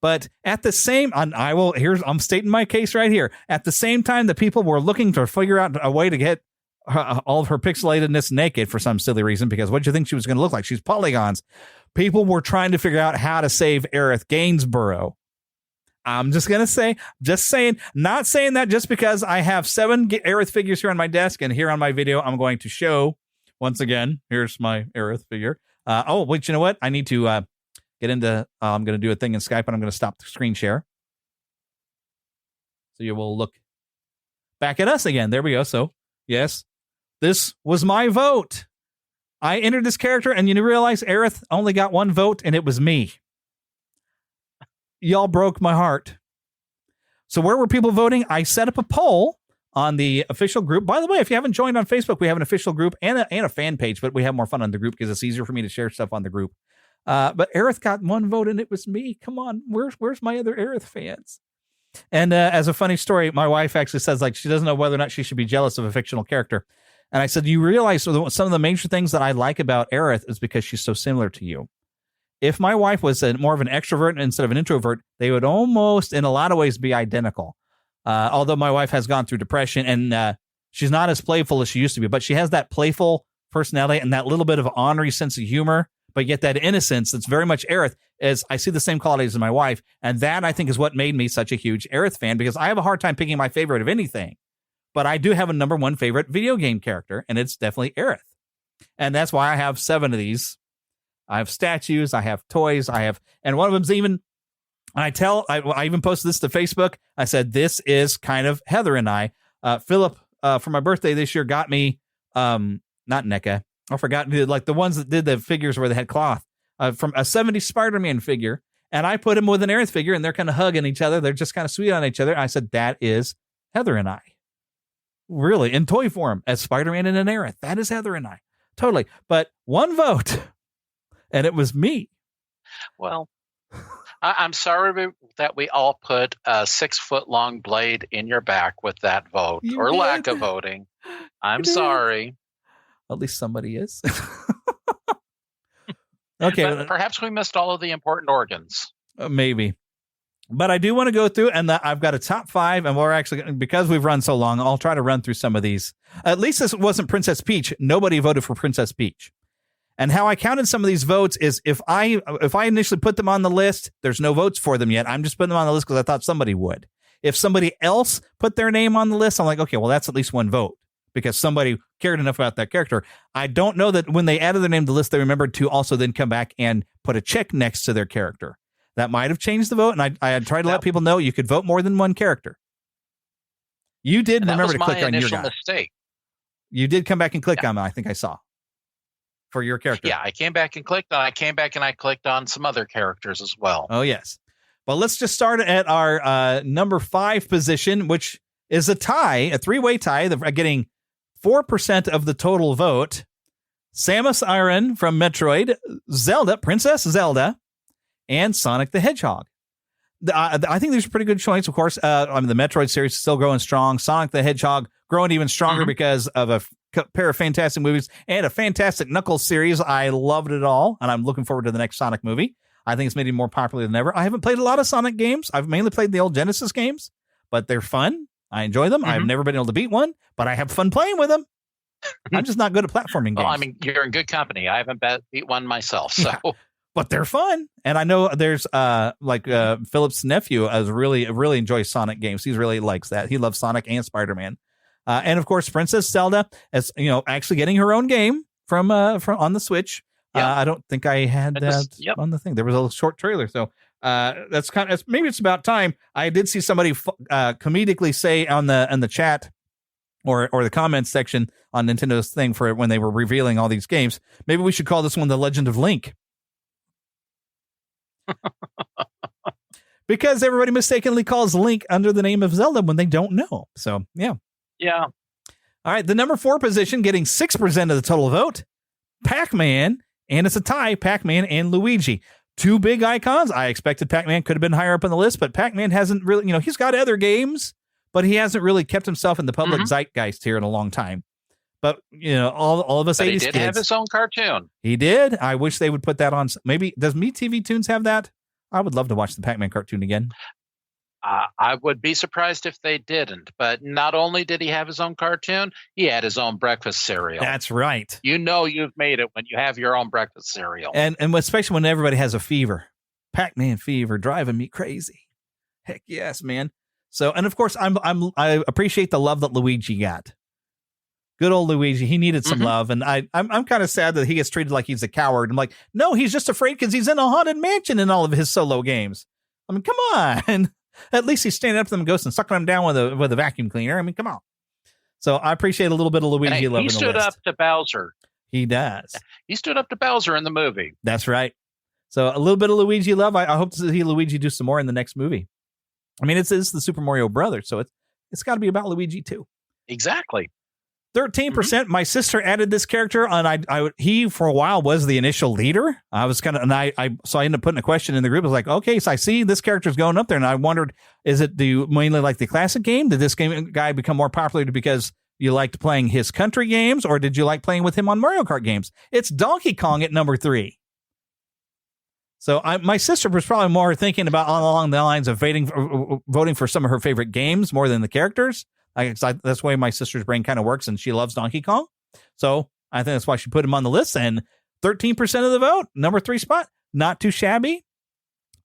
But at the same, I'm stating my case right here. At the same time that people were looking to figure out a way to get all of her pixelatedness naked for some silly reason, because what do you think she was going to look like? She's polygons. People were trying to figure out how to save Aerith Gainsborough. I'm just going to say, not saying that just because I have 7 Aerith figures here on my desk, and here on my video, I'm going to show, once again, here's my Aerith figure. Oh, wait, you know what? I need to get into, I'm going to do a thing in Skype, and I'm going to stop the screen share. So you will look back at us again. There we go. So, yes, this was my vote. I entered this character, and you realize Aerith only got 1 vote, and it was me. Y'all broke my heart. So where were people voting? I set up a poll on the official group. By the way, if you haven't joined on Facebook, we have an official group and a fan page, but we have more fun on the group because it's easier for me to share stuff on the group. But Aerith got 1 vote, and it was me. Come on, where's my other Aerith fans? And as a funny story, my wife actually says like she doesn't know whether or not she should be jealous of a fictional character. And I said, you realize some of the major things that I like about Aerith is because she's so similar to you. If my wife was more of an extrovert instead of an introvert, they would almost, in a lot of ways, be identical. Although my wife has gone through depression, and she's not as playful as she used to be, but she has that playful personality and that little bit of ornery sense of humor, but yet that innocence that's very much Aerith. As I see the same qualities in my wife, and that, I think, is what made me such a huge Aerith fan, because I have a hard time picking my favorite of anything. But I do have a number 1 favorite video game character, and it's definitely Aerith. And that's why I have 7 of these. I have statues, I have toys, and one of them's even, I even posted this to Facebook. I said, this is kind of Heather and I. Philip, for my birthday this year, got me, not NECA, I forgot, like the ones that did the figures where they had cloth, from a 70s Spider-Man figure. And I put him with an Aerith figure, and they're kind of hugging each other. They're just kind of sweet on each other. I said, that is Heather and I. Really, in toy form, as Spider-Man and an Aerith. That is Heather and I. Totally. But 1 vote. And it was me. Well, I'm sorry that we all put a 6-foot-long blade in your back with that vote, or lack of voting. I'm sorry. At least somebody is. Okay. But perhaps we missed all of the important organs. Maybe. But I do want to go through, and I've got a top 5, and we're actually, because we've run so long, I'll try to run through some of these. At least this wasn't Princess Peach. Nobody voted for Princess Peach. And how I counted some of these votes is if I initially put them on the list, there's no votes for them yet. I'm just putting them on the list because I thought somebody would. If somebody else put their name on the list, I'm like, okay, well, that's at least one vote because somebody cared enough about that character. I don't know that when they added their name to the list, they remembered to also then come back and put a check next to their character. That might have changed the vote, and I tried to let people know you could vote more than one character. You did remember to click on your guy. Mistake. You did come back and click on them, I think I saw, for your character. Yeah, I came back and clicked on. I came back and I clicked on some other characters as well. Oh, yes. Well, let's just start at our number 5 position, which is a tie, a 3-way tie, getting 4% of the total vote. Samus Aran from Metroid, Zelda, Princess Zelda, and Sonic the Hedgehog. I think these are pretty good choice, of course. The Metroid series is still growing strong. Sonic the Hedgehog growing even stronger because of a pair of fantastic movies and a fantastic Knuckles series. I loved it all, and I'm looking forward to the next Sonic movie. I think it's made it more popular than ever. I haven't played a lot of Sonic games. I've mainly played the old Genesis games, but they're fun. I enjoy them. I've never been able to beat one, but I have fun playing with them. I'm just not good at platforming games. Well, I mean, you're in good company. I haven't beat one myself, so... Yeah. But they're fun. And I know there's Philip's nephew really enjoys Sonic games. He really likes that. He loves Sonic and Spider-Man. And of course, Princess Zelda is, actually getting her own game from on the Switch. Yeah. I don't think I had that on the thing. There was a short trailer. So that's maybe it's about time. I did see somebody comedically say on the chat or the comments section on Nintendo's thing for when they were revealing all these games. Maybe we should call this one The Legend of Link. Because everybody mistakenly calls Link under the name of Zelda when they don't know. So, yeah. Yeah. All right. The number 4 position getting 6% of the total vote. Pac-Man. And it's a tie. Pac-Man and Luigi. 2 big icons. I expected Pac-Man could have been higher up on the list, but Pac-Man hasn't really, he's got other games, but he hasn't really kept himself in the public zeitgeist here in a long time. But, all of us 80s kids. He did have his own cartoon. He did. I wish they would put that on. Maybe, does MeTV Tunes have that? I would love to watch the Pac-Man cartoon again. I would be surprised if they didn't. But not only did he have his own cartoon, he had his own breakfast cereal. That's right. You've made it when you have your own breakfast cereal. And especially when everybody has a fever. Pac-Man fever driving me crazy. Heck yes, man. So, and of course, I appreciate the love that Luigi got. Good old Luigi. He needed some love. And I'm kind of sad that he gets treated like he's a coward. I'm like, no, he's just afraid because he's in a haunted mansion in all of his solo games. I mean, come on. At least he's standing up to them ghosts and sucking them down with a vacuum cleaner. I mean, come on. So I appreciate a little bit of Luigi love in the list. He stood up to Bowser. He does. He stood up to Bowser in the movie. That's right. So a little bit of Luigi love. I hope to see Luigi do some more in the next movie. I mean, it's the Super Mario Brothers, so it's got to be about Luigi too. Exactly. 13%. My sister added this character, and he for a while was the initial leader. I was kind of, and so I ended up putting a question in the group. I was like, okay, so I see this character's going up there, and I wondered, do you mainly like the classic game? Did this guy become more popular because you liked playing his country games, or did you like playing with him on Mario Kart games? It's Donkey Kong at number 3. So my sister was probably more thinking about along the lines of voting for some of her favorite games more than the characters. That's the way my sister's brain kind of works, and she loves Donkey Kong. So I think that's why she put him on the list. And 13% of the vote, number 3 spot, not too shabby.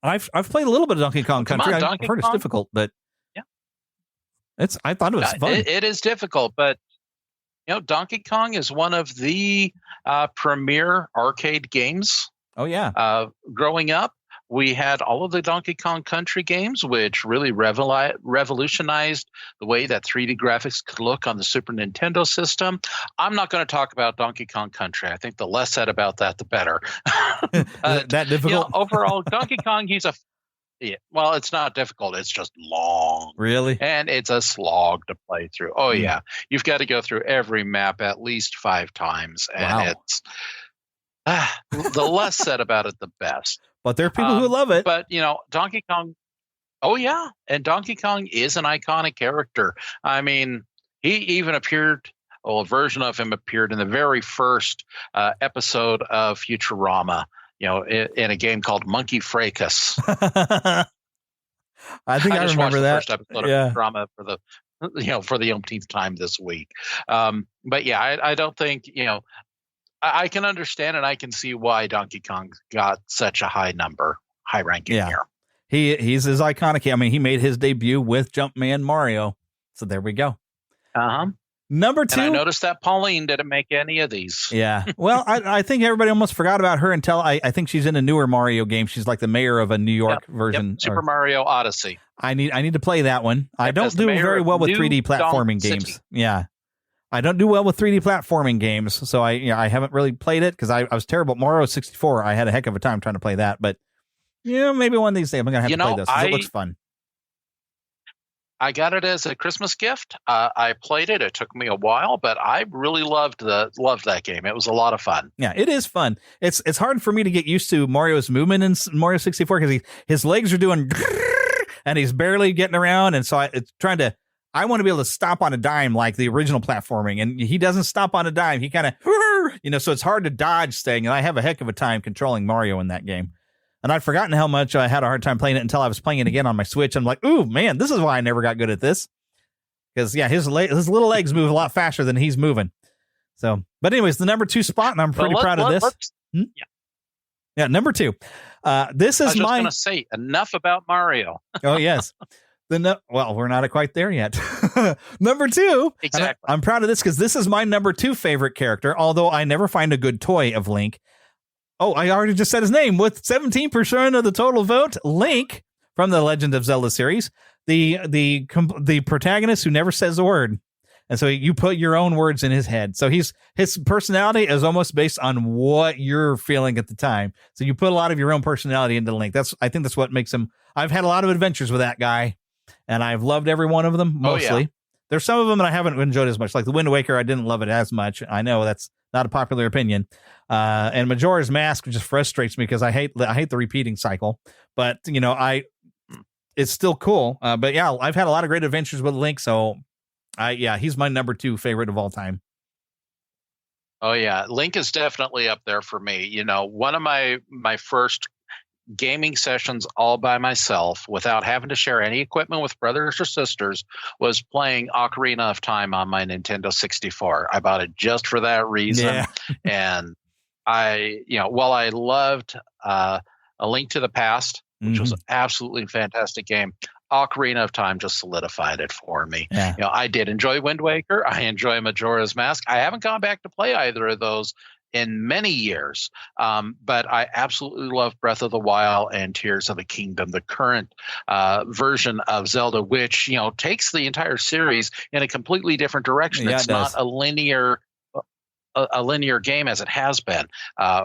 I've played a little bit of Donkey Kong Country. I've heard it's difficult, but yeah, I thought it was fun. It is difficult, but Donkey Kong is one of the premier arcade games. Oh yeah. Growing up, we had all of the Donkey Kong Country games, which really revolutionized the way that 3D graphics could look on the Super Nintendo system. I'm not going to talk about Donkey Kong Country. I think the less said about that, the better. That difficult? Overall, Donkey Kong, it's not difficult. It's just long. Really? And it's a slog to play through. Oh, yeah. You've got to go through every map at least 5 times. And it's the less said about it, the best. But there are people who love it. But, Donkey Kong, oh, yeah. And Donkey Kong is an iconic character. I mean, he even appeared, a version of him appeared in the very first episode of Futurama. in a game called Monkey Fracas. I think I just remember watched that. the first episode of drama for the umpteenth time this week. But yeah, I don't think, I can understand and I can see why Donkey Kong got such a high ranking here. He's as iconic. I mean, he made his debut with Jumpman Mario. So there we go. Number 2. And I noticed that Pauline didn't make any of these. Yeah. Well, I think everybody almost forgot about her until I think she's in a newer Mario game. She's like the mayor of a New York version. Super Mario Odyssey. I need to play that one. I don't do very well with 3D platforming games. Yeah. I don't do well with 3D platforming games. So I haven't really played it because I was terrible at Mario 64. I had a heck of a time trying to play that. But maybe one of these days I'm going to have to play this because it looks fun. I got it as a Christmas gift. I played it. It took me a while, but I really loved that game. It was a lot of fun. Yeah, it is fun. It's hard for me to get used to Mario's movement in Mario 64 because his legs are doing and he's barely getting around, and so I want to be able to stop on a dime like the original platforming, and he doesn't stop on a dime. He kind of so it's hard to dodge thing, and I have a heck of a time controlling Mario in that game. And I'd forgotten how much I had a hard time playing it until I was playing it again on my Switch. I'm like, ooh, man, this is why I never got good at this. Because, his little legs move a lot faster than he's moving. So, but anyways, the number 2 spot, and I'm pretty proud of this. Yeah, number 2. This is I was just going to say, enough about Mario. Oh, yes. Well, we're not quite there yet. Number 2. Exactly. I'm proud of this because this is my number 2 favorite character, although I never find a good toy of Link. Oh, I already just said his name. With 17% of the total vote, Link from the Legend of Zelda series, the protagonist who never says a word. And so you put your own words in his head. So his personality is almost based on what you're feeling at the time. So you put a lot of your own personality into Link. I think that's what makes him. I've had a lot of adventures with that guy, and I've loved every one of them mostly. Oh, yeah. There's some of them that I haven't enjoyed as much. Like the Wind Waker, I didn't love it as much. I know that's not a popular opinion. And Majora's Mask just frustrates me because I hate the repeating cycle. But it's still cool. But yeah, I've had a lot of great adventures with Link. So he's my number 2 favorite of all time. Oh yeah, Link is definitely up there for me. One of my first gaming sessions all by myself without having to share any equipment with brothers or sisters was playing Ocarina of Time on my Nintendo 64. I bought it just for that reason. Yeah. And while I loved A Link to the Past, which was an absolutely fantastic game, Ocarina of Time just solidified it for me. Yeah. I did enjoy Wind Waker. I enjoy Majora's Mask. I haven't gone back to play either of those in many years. But I absolutely love Breath of the Wild and Tears of the Kingdom, the current version of Zelda, which, takes the entire series in a completely different direction. Yeah, it's not a linear game as it has been.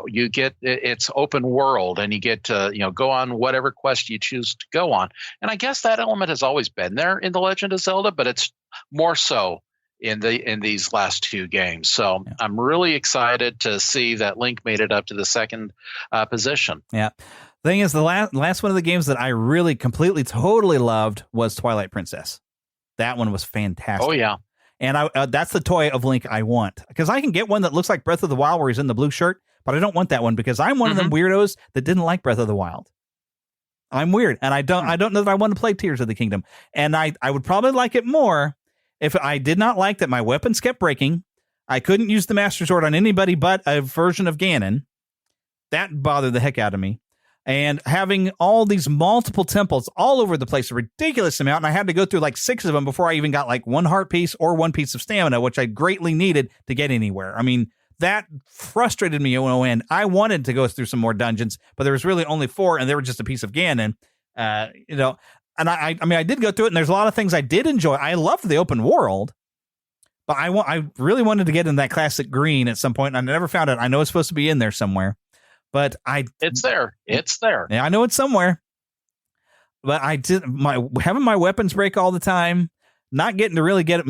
You get it's open world, and you get to go on whatever quest you choose to go on. And I guess that element has always been there in The Legend of Zelda, but it's more so in these last 2 games. So yeah. I'm really excited to see that Link made it up to the 2nd position. Yeah. The thing is, the last one of the games that I really completely, totally loved was Twilight Princess. That one was fantastic. Oh, yeah. And that's the toy of Link I want. Because I can get one that looks like Breath of the Wild where he's in the blue shirt, but I don't want that one because I'm one of them weirdos that didn't like Breath of the Wild. I'm weird, and I don't know that I want to play Tears of the Kingdom. And I would probably like it more if I did not like that my weapons kept breaking. I couldn't use the Master Sword on anybody but a version of Ganon. That bothered the heck out of me. And having all these multiple temples all over the place, a ridiculous amount. And I had to go through like 6 of them before I even got like 1 heart piece or 1 piece of stamina, which I greatly needed to get anywhere. I mean, that frustrated me no end. I wanted to go through some more dungeons, but there was really only 4, and they were just a piece of Ganon. And I did go through it, and there's a lot of things I did enjoy. I loved the open world, but I really wanted to get in that classic green at some point, and I never found it. I know it's supposed to be in there somewhere, but it's there. It's there. Yeah, I know it's somewhere. But having my weapons break all the time, not getting to really get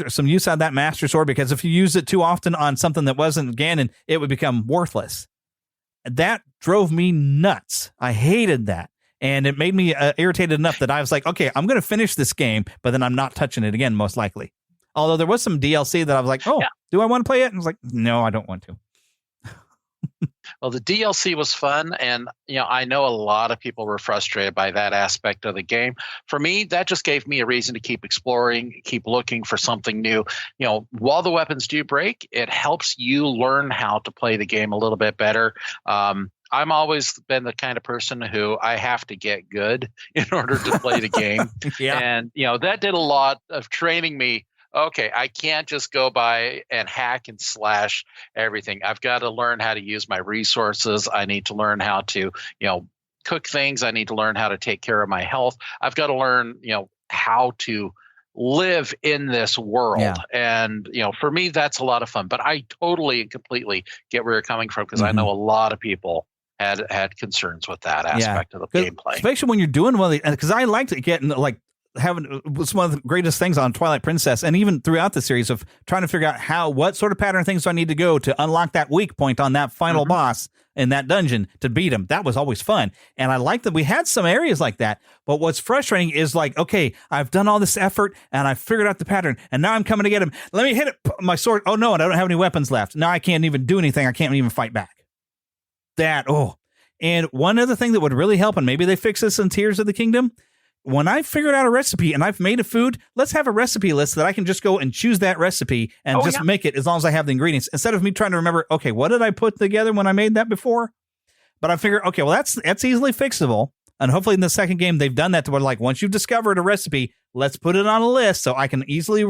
some use out of that Master Sword, because if you use it too often on something that wasn't Ganon, it would become worthless. That drove me nuts. I hated that. And it made me irritated enough that I was like, okay, I'm going to finish this game, but then I'm not touching it again, most likely. Although there was some DLC that I was like, do I want to play it? And I was like, no, I don't want to. Well, the DLC was fun, and I know a lot of people were frustrated by that aspect of the game. For me, that just gave me a reason to keep exploring, keep looking for something new. While the weapons do break, it helps you learn how to play the game a little bit better. I'm always been the kind of person who I have to get good in order to play the game. Yeah. And, that did a lot of training me. Okay, I can't just go by and hack and slash everything. I've got to learn how to use my resources. I need to learn how to, cook things. I need to learn how to take care of my health. I've got to learn, how to live in this world. Yeah. And, for me, that's a lot of fun. But I totally and completely get where you're coming from, because I know a lot of people had concerns with that aspect of the gameplay. Especially when you're doing one of the, because I liked it getting having was one of the greatest things on Twilight Princess, and even throughout the series, of trying to figure out what sort of pattern things do I need to go to unlock that weak point on that final boss in that dungeon to beat him. That was always fun. And I like that we had some areas like that. But what's frustrating is okay, I've done all this effort and I figured out the pattern, and now I'm coming to get him. Let me hit it. My sword. Oh no, and I don't have any weapons left. Now I can't even do anything. I can't even fight back. And one other thing that would really help, and maybe they fix this in Tears of the Kingdom, when I figured out a recipe and I've made a food, let's have a recipe list that I can just go and choose that recipe and make it as long as I have the ingredients, instead of me trying to remember, okay, what did I put together when I made that before? But I figure, okay, well, that's easily fixable. And hopefully in the second game, they've done that to where, once you've discovered a recipe, let's put it on a list so I can easily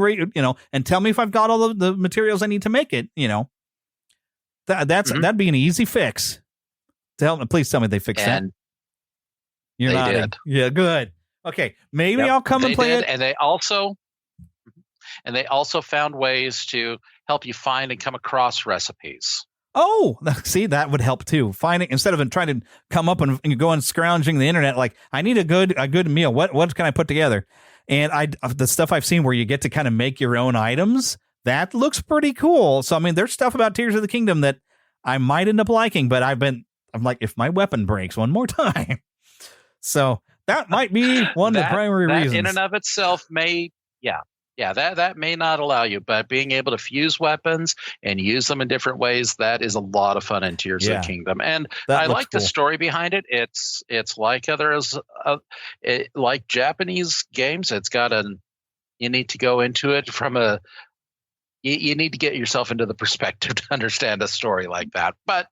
and tell me if I've got all of the materials I need to make it, that'd be an easy fix. Please tell me they fixed that. You're nodding. Did. Yeah, good. Okay, maybe I'll come and play it. And they also found ways to help you find and come across recipes. Oh, see, that would help too. Finding, instead of trying to come up and go and scrounging the internet, I need a good meal. What can I put together? And the stuff I've seen where you get to kind of make your own items, that looks pretty cool. So there's stuff about Tears of the Kingdom that I might end up liking, but I'm like, if my weapon breaks one more time. So that might be one of the primary reasons. In and of itself that may not allow you, but being able to fuse weapons and use them in different ways, that is a lot of fun in Tears of the Kingdom. And I like the story behind it. It's like like Japanese games. It's got you need to go into it from you need to get yourself into the perspective to understand a story like that. But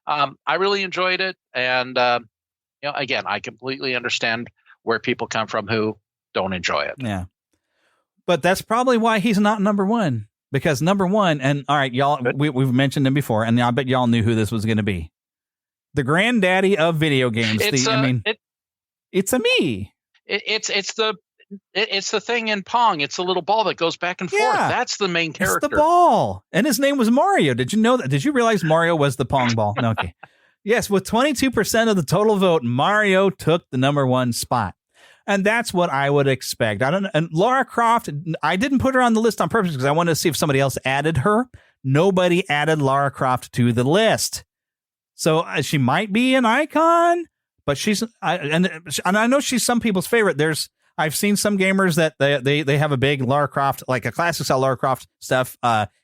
I really enjoyed it. And, again, I completely understand where people come from who don't enjoy it. Yeah. But that's probably why he's not number one, because number one, and all right, y'all, we've mentioned him before, and I bet y'all knew who this was going to be. The granddaddy of video games. It's a me. It's the thing in Pong. It's the little ball that goes back and forth. That's the main character. It's the ball. And his name was Mario. Did you know that? Did you realize Mario was the Pong ball? No, okay. Yes, with 22% of the total vote, Mario took the number one spot. And that's what I would expect. And Lara Croft, I didn't put her on the list on purpose because I wanted to see if somebody else added her. Nobody added Lara Croft to the list. So she might be an icon, but and I know she's some people's favorite. I've seen some gamers that they have a big Lara Croft, like a classic style Lara Croft stuff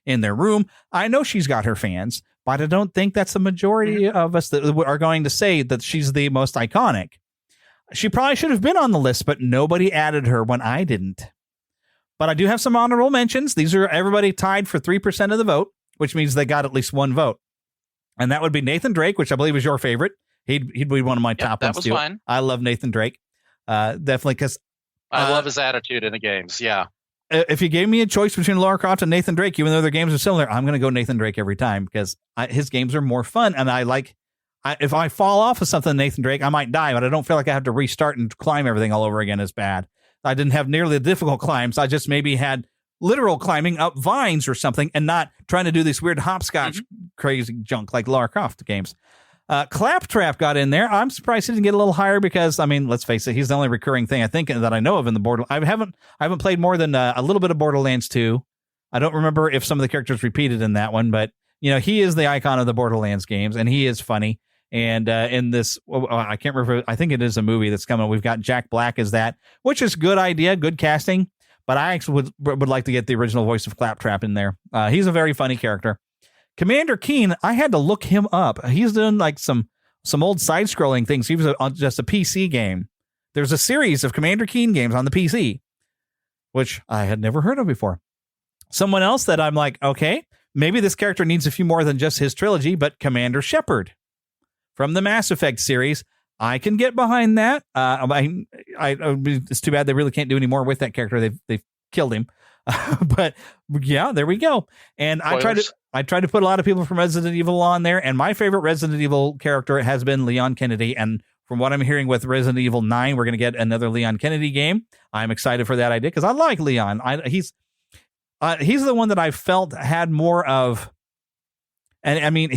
in their room. I know she's got her fans, but I don't think that's the majority of us that are going to say that she's the most iconic. She probably should have been on the list, but nobody added her when I didn't. But I do have some honorable mentions. These are everybody tied for 3% of the vote, which means they got at least one vote. And that would be Nathan Drake, which I believe is your favorite. He'd be one of my top ones too. Fine. I love Nathan Drake. Definitely, because I love his attitude in the games. Yeah. If you gave me a choice between Lara Croft and Nathan Drake, even though their games are similar, I'm going to go Nathan Drake every time because his games are more fun. And if I fall off of something, Nathan Drake, I might die, but I don't feel like I have to restart and climb everything all over again as bad. I didn't have nearly the difficult climbs. I just maybe had literal climbing up vines or something and not trying to do this weird hopscotch crazy junk like Lara Croft games. Claptrap got in there. I'm surprised he didn't get a little higher because, let's face it, he's the only recurring thing I think that I know of in the Borderlands. I haven't played more than a little bit of Borderlands 2. I don't remember if some of the characters repeated in that one, but he is the icon of the Borderlands games and he is funny. And in this, I can't remember, I think it is a movie that's coming. We've got Jack Black as that, which is good idea, good casting. But I actually would like to get the original voice of Claptrap in there. He's a very funny character. Commander Keen, I had to look him up. He's doing like some old side-scrolling things. He was just a PC game. There's a series of Commander Keen games on the PC, which I had never heard of before. Someone else that I'm like, okay, maybe this character needs a few more than just his trilogy, but Commander Shepard from the Mass Effect series. I can get behind that. It's too bad they really can't do any more with that character. They've killed him. But yeah, there we go. And I tried to put a lot of people from Resident Evil on there, and my favorite Resident Evil character has been Leon Kennedy. And from what I'm hearing with Resident Evil 9, we're going to get another Leon Kennedy game. I'm excited for that idea because I like Leon. He's the one that I felt had more of, and I mean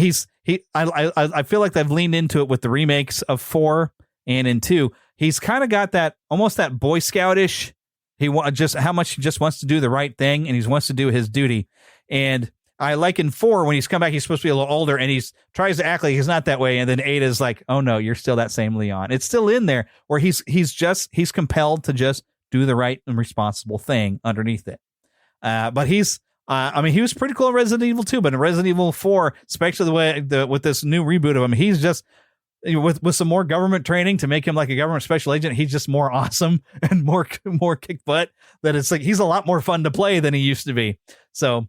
I feel like they've leaned into it with the remakes of 4 and in 2. He's kind of got that almost that Boy Scoutish. How much he just wants to do the right thing, and he wants to do his duty. And I like in 4 when he's come back, he's supposed to be a little older, and he's tries to act like he's not that way. And then 8 is like, oh no, you're still that same Leon. It's still in there where he's compelled to just do the right and responsible thing underneath it. But he was pretty cool in Resident Evil 2, but in Resident Evil 4, especially the way with this new reboot of him, he's just with some more government training to make him like a government special agent. He's just more awesome and more kick butt. That it's like he's a lot more fun to play than he used to be. So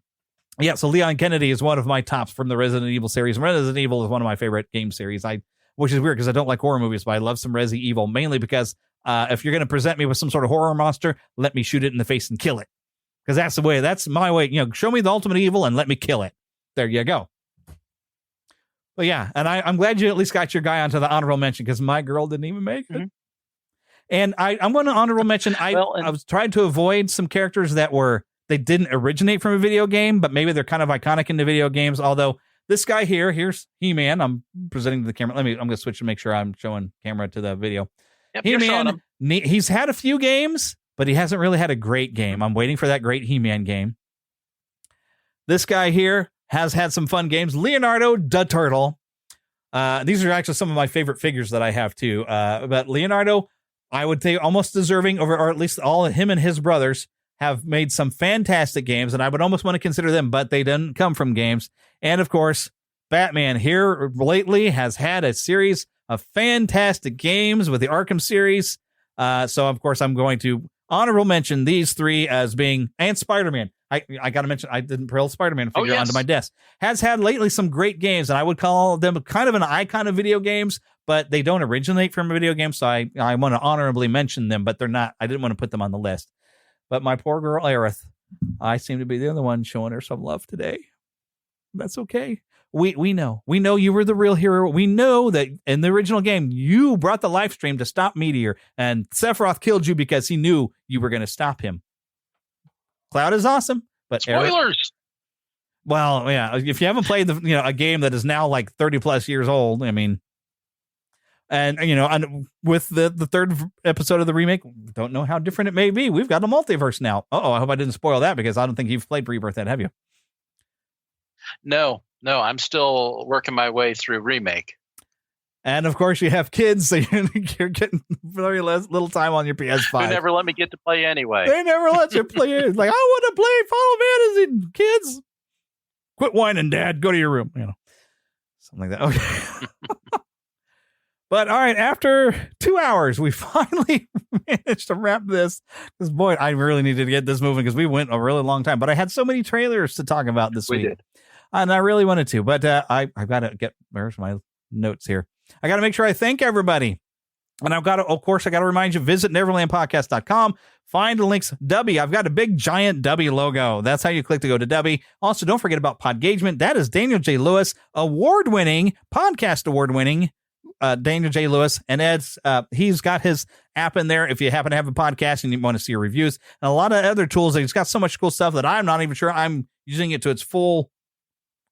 yeah, so Leon Kennedy is one of my tops from the Resident Evil series. Resident Evil is one of my favorite game series. Which is weird because I don't like horror movies, but I love some Resi Evil mainly because if you're going to present me with some sort of horror monster, let me shoot it in the face and kill it. Because that's my way. Show me the ultimate evil and let me kill it. There you go. But yeah, and I'm glad you at least got your guy onto the honorable mention because my girl didn't even make it. Mm-hmm. And I'm going to honorable mention. I was trying to avoid some characters that they didn't originate from a video game, but maybe they're kind of iconic in the video games. Although this guy here's He-Man. I'm presenting to the camera. I'm going to switch to make sure I'm showing camera to the video. Yep, He-Man. He's had a few games, but he hasn't really had a great game. I'm waiting for that great He-Man game. This guy here has had some fun games. Leonardo da Turtle. These are actually some of my favorite figures that I have too. But Leonardo, I would say almost deserving over, or at least all of him and his brothers have made some fantastic games, and I would almost want to consider them, but they didn't come from games. And of course, Batman here lately has had a series of fantastic games with the Arkham series. So of course, I'm going to honorable mention these three as being, and Spider-Man. I got to mention, I didn't pull Spider-Man figure onto my desk. Has had lately some great games, and I would call them kind of an icon of video games, but they don't originate from a video game, so I want to honorably mention them, but they're not. I didn't want to put them on the list. But my poor girl, Aerith, I seem to be the other one showing her some love today. That's okay. We know you were the real hero. We know that in the original game, you brought the live stream to stop Meteor, and Sephiroth killed you because he knew you were going to stop him. Cloud is awesome, but spoilers. Well, yeah, if you haven't played a game that is now like 30 plus years old, I mean, and with the third episode of the remake, don't know how different it may be. We've got a multiverse now. I hope I didn't spoil that because I don't think you've played Rebirth yet, have you? No, I'm still working my way through remake. And of course, you have kids, so you're getting very little time on your PS5. They never let me get to play anyway. They never let you play it. Like, I want to play Final Fantasy, kids. Quit whining, Dad. Go to your room. Something like that. Okay. But all right, after 2 hours, we finally managed to wrap this. Because boy, I really needed to get this moving because we went a really long time. But I had so many trailers to talk about this week. We did. And I really wanted to, but I've got to where's my notes here? I got to make sure I thank everybody. And I got to remind you, visit neverlandpodcast.com. Find the links. Dubby, I've got a big giant Dubby logo. That's how you click to go to Dubby. Also, don't forget about Podgagement. That is Daniel J. Lewis, podcast award-winning Daniel J. Lewis. And Ed's, he's got his app in there if you happen to have a podcast and you want to see your reviews. And a lot of other tools. He's got so much cool stuff that I'm not even sure I'm using it to its full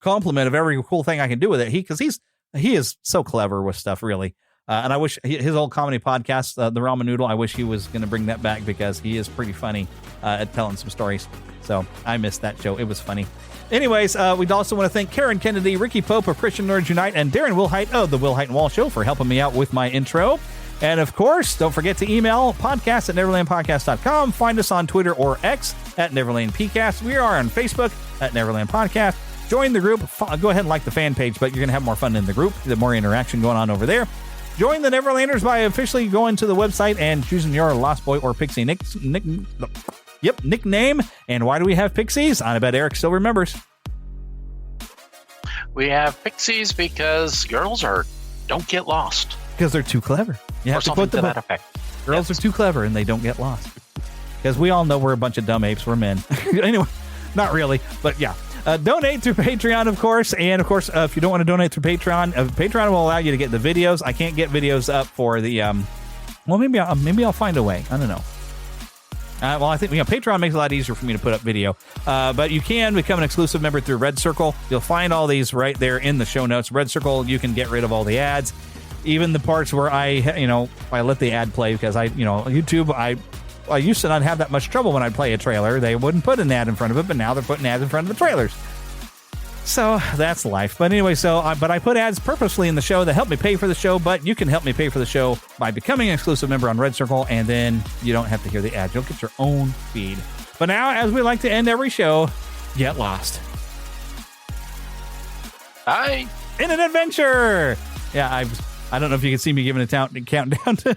complement of every cool thing I can do with it. He is so clever with stuff, really. And I wish his old comedy podcast, The Ramen Noodle, I wish he was going to bring that back because he is pretty funny at telling some stories. So I missed that show. It was funny. Anyways, we'd also want to thank Karen Kennedy, Ricky Pope of Christian Nerds Unite, and Darren Wilhite of The Wilhite and Wall Show for helping me out with my intro. And of course, don't forget to email podcast@neverlandpodcast.com. Find us on Twitter or X at NeverlandPcast. We are on Facebook at Neverland Podcast. Join the group. Go ahead and like the fan page, but you're going to have more fun in the group. The more interaction going on over there. Join the Neverlanders by officially going to the website and choosing your Lost Boy or Pixie nickname. And why do we have Pixies? I bet Eric still remembers. We have Pixies because girls don't get lost. Because they're too clever. You have or something to that effect. Girls are too clever and they don't get lost. Because we all know we're a bunch of dumb apes. We're men. Anyway, not really, but yeah. Donate through Patreon, of course. And, of course, if you don't want to donate through Patreon, Patreon will allow you to get the videos. I can't get videos up for the... well, maybe I'll find a way. I don't know. Well, I think Patreon makes it a lot easier for me to put up video. But you can become an exclusive member through Red Circle. You'll find all these right there in the show notes. Red Circle, you can get rid of all the ads. Even the parts where I let the ad play because YouTube, I used to not have that much trouble when I'd play a trailer. They wouldn't put an ad in front of it, but now they're putting ads in front of the trailers. So that's life. But anyway, but I put ads purposely in the show that help me pay for the show, but you can help me pay for the show by becoming an exclusive member on Red Circle, and then you don't have to hear the ads. You'll get your own feed. But now, as we like to end every show, get lost. Hi. In an adventure. Yeah, I don't know if you can see me giving a countdown to...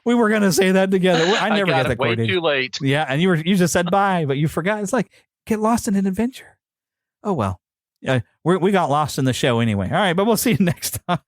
We were going to say that together. I never got that way too late. Yeah, and you just said bye, but you forgot. It's like, get lost in an adventure. Oh, well. We got lost in the show anyway. All right, but we'll see you next time.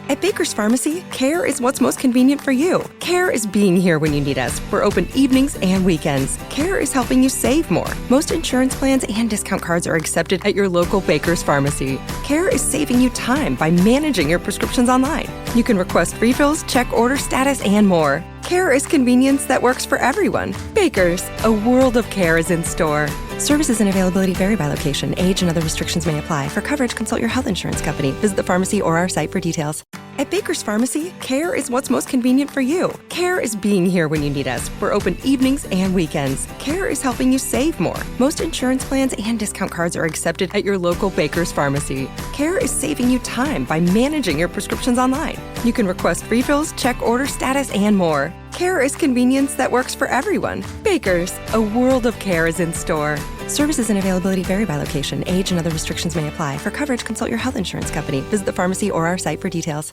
At Baker's Pharmacy, care is what's most convenient for you. Care is being here when you need us. We're open evenings and weekends. Care is helping you save more. Most insurance plans and discount cards are accepted at your local Baker's Pharmacy. Care is saving you time by managing your prescriptions online. You can request refills, check order status, and more. Care is convenience that works for everyone. Baker's, a world of care is in store. Services and availability vary by location. Age and other restrictions may apply. For coverage, consult your health insurance company. Visit the pharmacy or our site for details. At Baker's Pharmacy, care is what's most convenient for you. Care is being here when you need us. We're open evenings and weekends. Care is helping you save more. Most insurance plans and discount cards are accepted at your local Baker's Pharmacy. Care is saving you time by managing your prescriptions online. You can request refills, check order status, and more. Care is convenience that works for everyone. Baker's, a world of care is in store. Services and availability vary by location. Age and other restrictions may apply. For coverage, consult your health insurance company. Visit the pharmacy or our site for details.